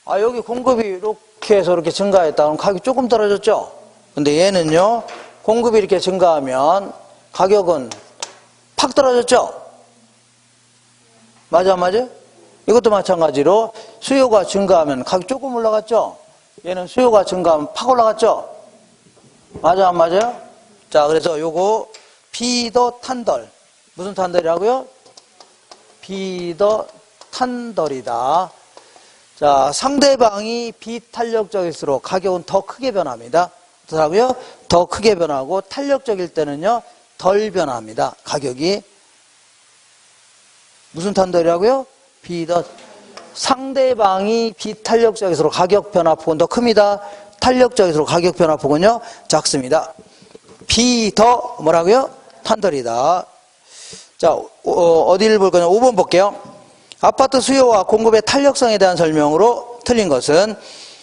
Speaker 1: 여기 공급이 이렇게 해서 이렇게 증가했다. 그럼 가격이 조금 떨어졌죠? 근데 얘는요, 공급이 이렇게 증가하면 가격은 팍 떨어졌죠? 맞아? 이것도 마찬가지로 수요가 증가하면 가격 조금 올라갔죠? 얘는 수요가 증가하면 팍 올라갔죠? 맞아, 안 맞아요? 자, 그래서 요거 비더 탄덜. 무슨 탄덜이라고요? 비더 탄덜이다. 자, 상대방이 비탄력적일수록 가격은 더 크게 변합니다. 어떠라고요? 더 크게 변하고 탄력적일 때는요, 덜 변합니다. 가격이. 무슨 탄더리라고요? 상대방이 비탄력적일수록 가격 변화폭은 더 큽니다. 탄력적일수록 가격 변화폭은요, 작습니다. 더 뭐라고요? 탄더리다. 자, 어디를 볼 거냐? 5번 볼게요. 아파트 수요와 공급의 탄력성에 대한 설명으로 틀린 것은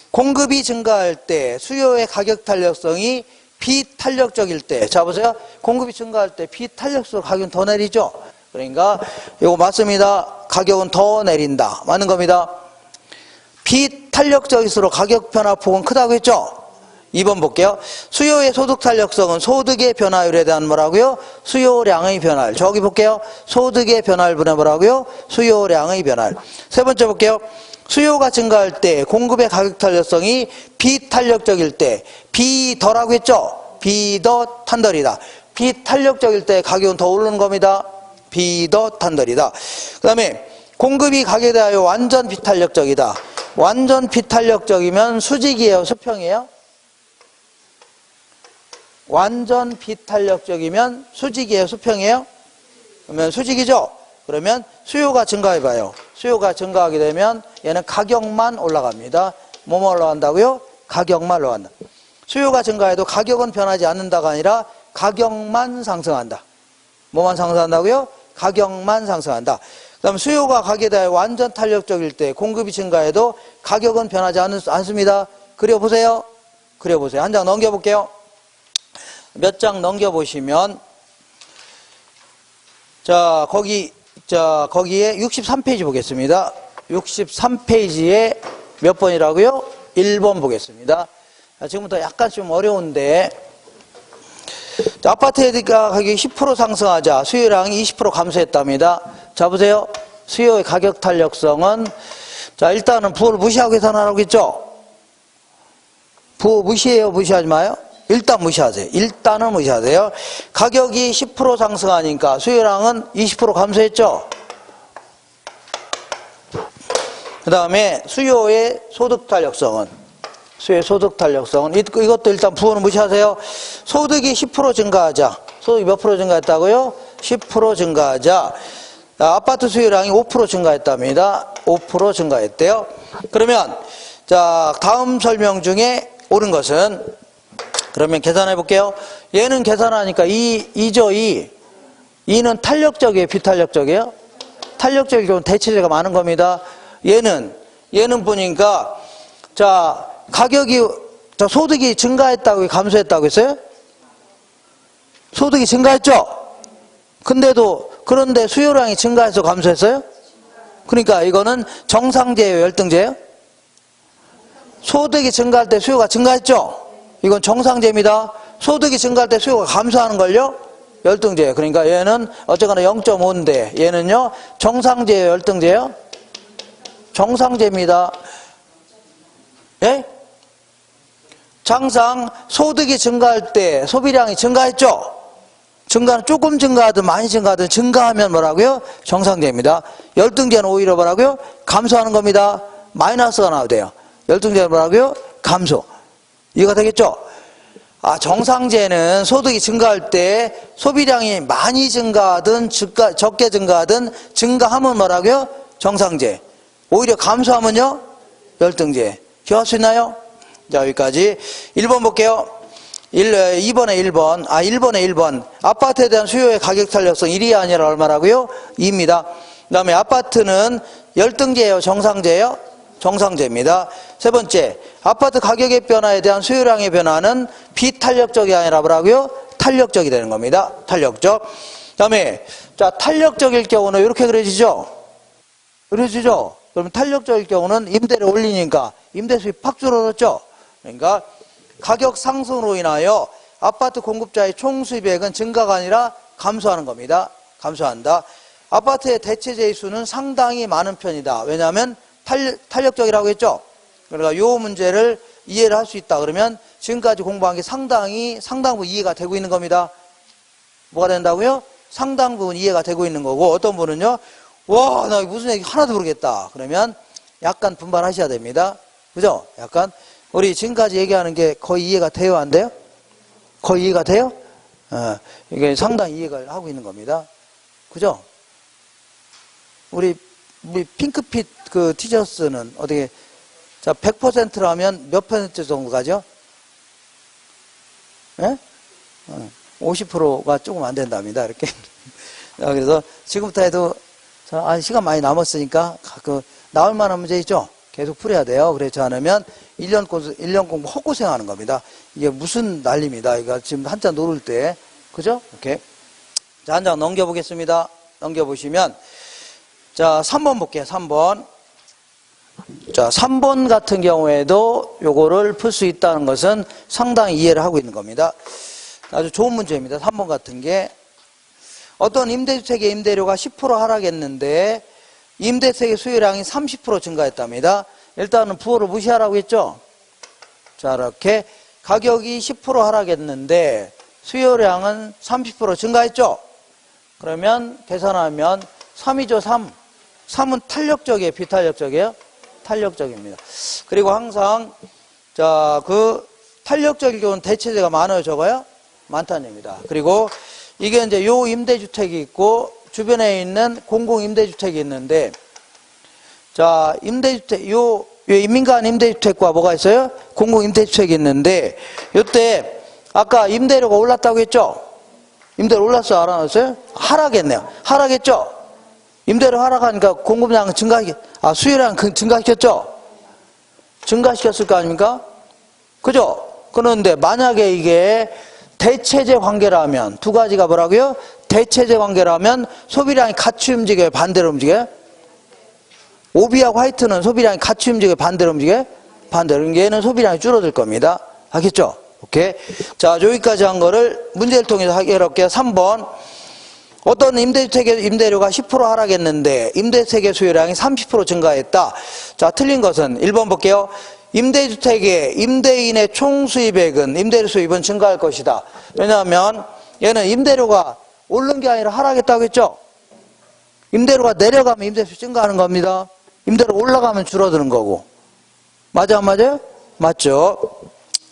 Speaker 1: 공급이 증가할 때 수요의 가격 탄력성이 비탄력적일 때. 자, 보세요. 공급이 증가할 때 비탄력성 가격은 더 내리죠? 그러니까 이거 맞습니다. 가격은 더 내린다. 맞는 겁니다. 비탄력적일수록 가격 변화폭은 크다고 했죠? 2번 볼게요. 수요의 소득 탄력성은 소득의 변화율에 대한 뭐라고요? 수요량의 변화율. 저기 볼게요. 소득의 변화율분의 뭐라고요? 수요량의 변화율. 세 번째 볼게요. 수요가 증가할 때 공급의 가격 탄력성이 비탄력적일 때 비더라고 했죠? 비더 탄덜이다. 비탄력적일 때 가격은 더 오르는 겁니다. 비더 탄덜이다. 그 다음에 공급이 가격에 대하여 완전 비탄력적이다. 완전 비탄력적이면 수직이에요? 수평이에요? 완전 비탄력적이면 수직이에요? 수평이에요? 그러면 수직이죠? 그러면 수요가 증가해봐요. 수요가 증가하게 되면 얘는 가격만 올라갑니다. 뭐만 올라간다고요? 가격만 올라간다. 수요가 증가해도 가격은 변하지 않는다가 아니라 가격만 상승한다. 뭐만 상승한다고요? 가격만 상승한다. 그 다음 수요가 가격에 대하여 완전 탄력적일 때 공급이 증가해도 가격은 변하지 않습니다. 그려보세요. 그려보세요. 한 장 넘겨볼게요. 몇 장 넘겨보시면, 거기에 63페이지 보겠습니다. 63페이지에 몇 번이라고요? 1번 보겠습니다. 지금부터 약간 좀 어려운데, 아파트 가격이 10% 상승하자 수요량이 20% 감소했답니다. 자, 보세요. 수요의 가격 탄력성은, 자, 일단은 부호를 무시하고 계산하라고 했죠? 부호 무시해요? 무시하지 마요? 일단 무시하세요. 일단은 무시하세요. 가격이 10% 상승하니까 수요량은 20% 감소했죠? 그 다음에 수요의 소득 탄력성은 이것도 일단 부호는 무시하세요. 소득이 10% 증가하자. 소득이 몇 프로 증가했다고요? 10% 증가하자. 아파트 수요량이 5% 증가했답니다. 5% 증가했대요. 그러면 자, 다음 설명 중에 옳은 것은, 그러면 계산해 볼게요. 얘는 계산하니까 2는 탄력적이에요? 비탄력적이에요? 탄력적일 경우는 대체제가 많은 겁니다. 얘는 보니까, 자, 소득이 증가했다고 감소했다고 했어요? 소득이 증가했죠? 그런데 수요량이 증가해서 감소했어요? 그러니까 이거는 정상제예요? 열등제예요? 소득이 증가할 때 수요가 증가했죠? 이건 정상제입니다. 소득이 증가할 때 수요가 감소하는 걸요? 열등제예요. 그러니까 얘는 어쨌거나 0.5인데 얘는요? 정상제예요? 열등제예요? 정상제입니다. 예? 항상 소득이 증가할 때 소비량이 증가했죠? 조금 증가하든 많이 증가하든 증가하면 뭐라고요? 정상제입니다. 열등제는 오히려 뭐라고요? 감소하는 겁니다. 마이너스가 나와도 돼요. 열등제는 뭐라고요? 감소. 이해가 되겠죠? 정상제는 소득이 증가할 때 소비량이 많이 증가하든 적게 증가하든 증가하면 뭐라고요? 정상제. 오히려 감소하면요? 열등제. 기억할 수 있나요? 자, 여기까지. 1번 볼게요. 2번에 1번. 1번에 1번. 아파트에 대한 수요의 가격 탄력성 1이 아니라 얼마라고요? 2입니다. 그 다음에 아파트는 열등제예요? 정상제예요? 정상제입니다. 세 번째, 아파트 가격의 변화에 대한 수요량의 변화는 비탄력적이 아니라 뭐라고요? 탄력적이 되는 겁니다. 탄력적. 그 다음에, 자, 탄력적일 경우는 이렇게 그려지죠? 그러면 탄력적일 경우는 임대를 올리니까 임대수입이 팍 줄어들었죠? 그러니까 가격 상승으로 인하여 아파트 공급자의 총 수입액은 증가가 아니라 감소하는 겁니다. 감소한다. 아파트의 대체제의 수는 상당히 많은 편이다. 왜냐하면 탄력적이라고 했죠? 그러니까 이 문제를 이해를 할 수 있다. 그러면 지금까지 공부한 게 상당 부분 이해가 되고 있는 겁니다. 뭐가 된다고요? 상당 부분 이해가 되고 있는 거고, 어떤 분은요, 와, 나 무슨 얘기 하나도 모르겠다. 그러면 약간 분발하셔야 됩니다. 그죠? 약간 우리 지금까지 얘기하는 게 거의 이해가 돼요? 안 돼요? 거의 이해가 돼요? 이게 상당히 이해가 하고 있는 겁니다. 그죠? 우리 핑크빛 그 티셔츠는 어떻게, 자, 100%라면 몇 퍼센트 정도 가죠? 예? 50%가 조금 안 된답니다. 이렇게. 그래서 지금부터 해도, 시간 많이 남았으니까, 나올 만한 문제 있죠? 계속 풀어야 돼요. 그렇지 않으면 1년 공부 헛고생 하는 겁니다. 이게 무슨 난리입니다. 이거 지금 한자 노를 때. 그죠? 이렇게. 자, 한 장 넘겨보겠습니다. 넘겨보시면, 자, 3번 볼게요. 3번. 자, 3번 같은 경우에도 요거를 풀 수 있다는 것은 상당히 이해를 하고 있는 겁니다. 아주 좋은 문제입니다. 3번 같은 게. 어떤 임대주택의 임대료가 10% 하락했는데 임대택의 수요량이 30% 증가했답니다. 일단은 부호를 무시하라고 했죠. 자, 이렇게 가격이 10% 하락했는데 수요량은 30% 증가했죠. 그러면 계산하면 3이죠. 3. 3은 탄력적이에요? 비탄력적이에요? 탄력적입니다. 그리고 항상 자, 그 탄력적일 경우는 대체재가 많아요, 적어요? 많다는 얘기입니다. 그리고 이게 이제 요 임대주택이 있고 주변에 있는 공공임대주택이 있는데, 자, 임대주택, 요 민간 임대주택과 뭐가 있어요? 공공임대주택이 있는데, 요때 아까 임대료가 올랐다고 했죠? 임대료 올랐어요? 안 올랐어요? 하락했네요. 하락했죠? 임대료 하락하니까 공급량은 수요량 증가시켰죠? 증가시켰을 거 아닙니까? 그죠? 그런데 만약에 이게 대체재 관계라면, 두 가지가 뭐라고요? 대체재 관계라면 소비량이 같이 움직여요? 반대로 움직여요? 오비하고 화이트는 소비량이 같이 움직여요? 반대로 움직여요? 반대로. 얘는 소비량이 줄어들 겁니다. 알겠죠? 오케이. 자, 여기까지 한 거를 문제를 통해서 해결할게요. 3번. 어떤 임대주택의 임대료가 10% 하락했는데 임대택의 수요량이 30% 증가했다. 자, 틀린 것은 1번 볼게요. 임대주택의 임대인의 총 수입액은, 임대료 수입은 증가할 것이다. 왜냐하면 얘는 임대료가 오른 게 아니라 하락했다고 했죠. 임대료가 내려가면 임대수 증가하는 겁니다. 임대료 올라가면 줄어드는 거고. 맞아 안 맞아요? 맞죠.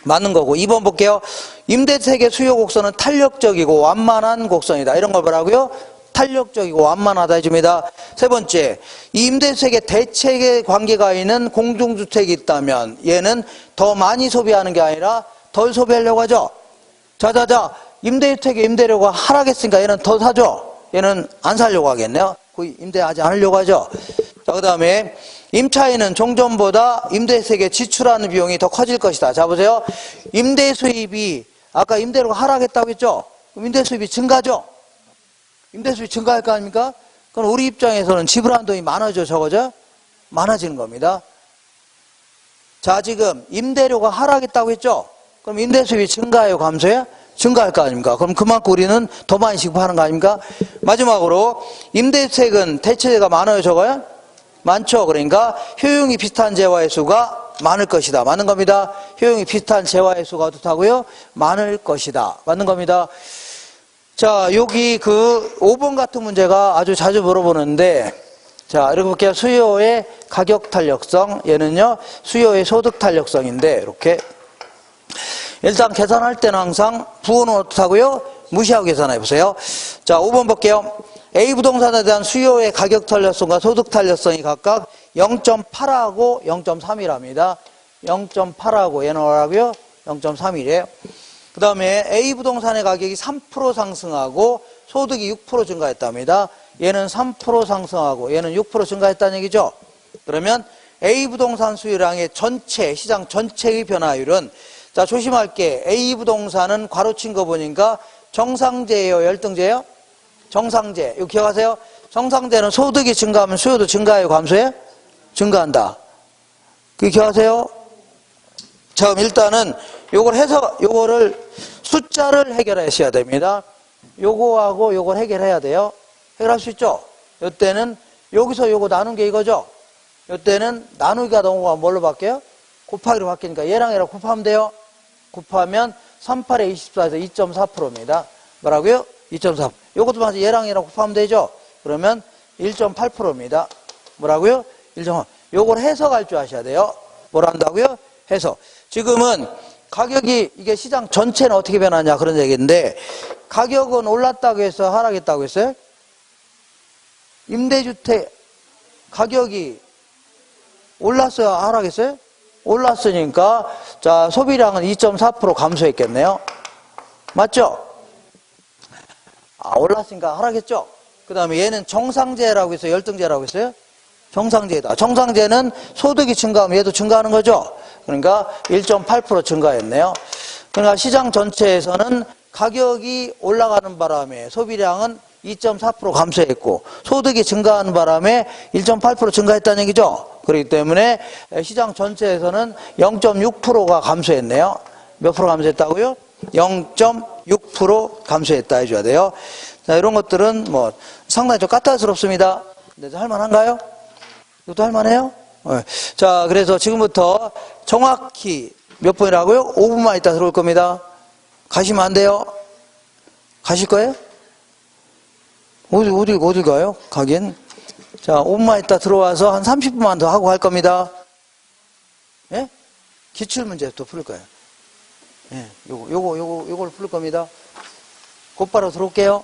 Speaker 1: 맞는 거고. 2번 볼게요. 임대택의 수요 곡선은 탄력적이고 완만한 곡선이다. 이런 걸 뭐라고요? 탄력적이고 완만하다 해줍니다. 세 번째, 이 임대주택의 대체의 관계가 있는 공중주택이 있다면 얘는 더 많이 소비하는 게 아니라 덜 소비하려고 하죠. 자자자, 임대주택의 임대료가 하락했으니까 얘는 더 사죠. 얘는 안 사려고 하겠네요. 거의 임대하지 않으려고 하죠. 자, 그 다음에 임차인은 종전보다 임대세에 지출하는 비용이 더 커질 것이다. 자, 보세요. 임대 수입이 아까 임대료가 하락했다고 했죠. 그럼 임대 수입이 증가죠. 임대 수입이 증가할 거 아닙니까? 그럼 우리 입장에서는 지불하는 돈이 많아져, 적어져? 많아지는 겁니다. 자, 지금 임대료가 하락했다고 했죠. 그럼 임대 수입이 증가해요, 감소해요? 증가할 거 아닙니까? 그럼 그만큼 우리는 더 많이 지급하는 거 아닙니까? 마지막으로 임대주택은 대체재가 많아요, 적어요? 많죠. 그러니까 효용이 비슷한 재화의 수가 많을 것이다. 맞는 겁니다. 효용이 비슷한 재화의 수가 어떻다고요? 많을 것이다. 맞는 겁니다. 자, 여기 그 5번 같은 문제가 아주 자주 물어보는데, 자, 이렇게 볼게요. 수요의 가격 탄력성, 얘는요 수요의 소득 탄력성인데, 이렇게 일단 계산할 때는 항상 부호는 어떻다고요? 무시하고 계산해 보세요. 자, 5번 볼게요. A 부동산에 대한 수요의 가격 탄력성과 소득 탄력성이 각각 0.8하고 0.3이랍니다. 0.8하고 얘는 뭐라고요? 0.3이래요. 그 다음에 A 부동산의 가격이 3% 상승하고 소득이 6% 증가했답니다. 얘는 3% 상승하고 얘는 6% 증가했다는 얘기죠. 그러면 A 부동산 수요량의 전체, 시장 전체의 변화율은, 자, 조심할 게, A 부동산은 괄호친 거 보니까 정상제예요, 열등제예요? 정상제. 이거 기억하세요? 정상제는 소득이 증가하면 수요도 증가해요, 감소해요? 증가한다. 그거 기억하세요? 자, 그럼 일단은 요거를 숫자를 해결하셔야 됩니다. 요거하고 요걸 해결해야 돼요. 해결할 수 있죠? 요때는 여기서 요거 나눈 게 이거죠? 요때는 나누기가 넘어가면 뭘로 바뀌어요? 곱하기로 바뀌니까 얘랑 얘랑 곱하면 돼요. 곱하면 38에 24에서 2.4%입니다. 뭐라고요? 2.4%. 요것도 마찬가지 얘랑 얘랑 곱하면 되죠? 그러면 1.8%입니다. 뭐라고요? 1.8%. 요걸 해석할 줄 아셔야 돼요. 뭘 한다고요? 해석. 지금은 가격이 이게 시장 전체는 어떻게 변하냐 그런 얘기인데 가격은 올랐다고 해서 하락했다고 했어요? 임대주택 가격이 올랐어요? 하락했어요? 올랐으니까 자 소비량은 2.4% 감소했겠네요. 맞죠? 올랐으니까 하락했죠? 그 다음에 얘는 정상재라고 해서 열등재라고 했어요? 정상재다. 정상재는 소득이 증가하면 얘도 증가하는 거죠? 그러니까 1.8% 증가했네요. 그러니까 시장 전체에서는 가격이 올라가는 바람에 소비량은 2.4% 감소했고 소득이 증가하는 바람에 1.8% 증가했다는 얘기죠. 그렇기 때문에 시장 전체에서는 0.6%가 감소했네요. 몇 프로 감소했다고요? 0.6% 감소했다 해줘야 돼요. 자, 이런 것들은 뭐 상당히 좀 까탈스럽습니다. 근데 할만한가요? 이것도 할만해요? 네. 자, 그래서 지금부터 정확히 몇 분이라고요? 5분만 있다 들어올 겁니다. 가시면 안 돼요? 가실 거예요? 어디 가요? 가긴. 자, 5분만 있다 들어와서 한 30분만 더 하고 할 겁니다. 예? 기출문제부터 풀 거예요. 예, 요걸 풀 겁니다. 곧바로 들어올게요.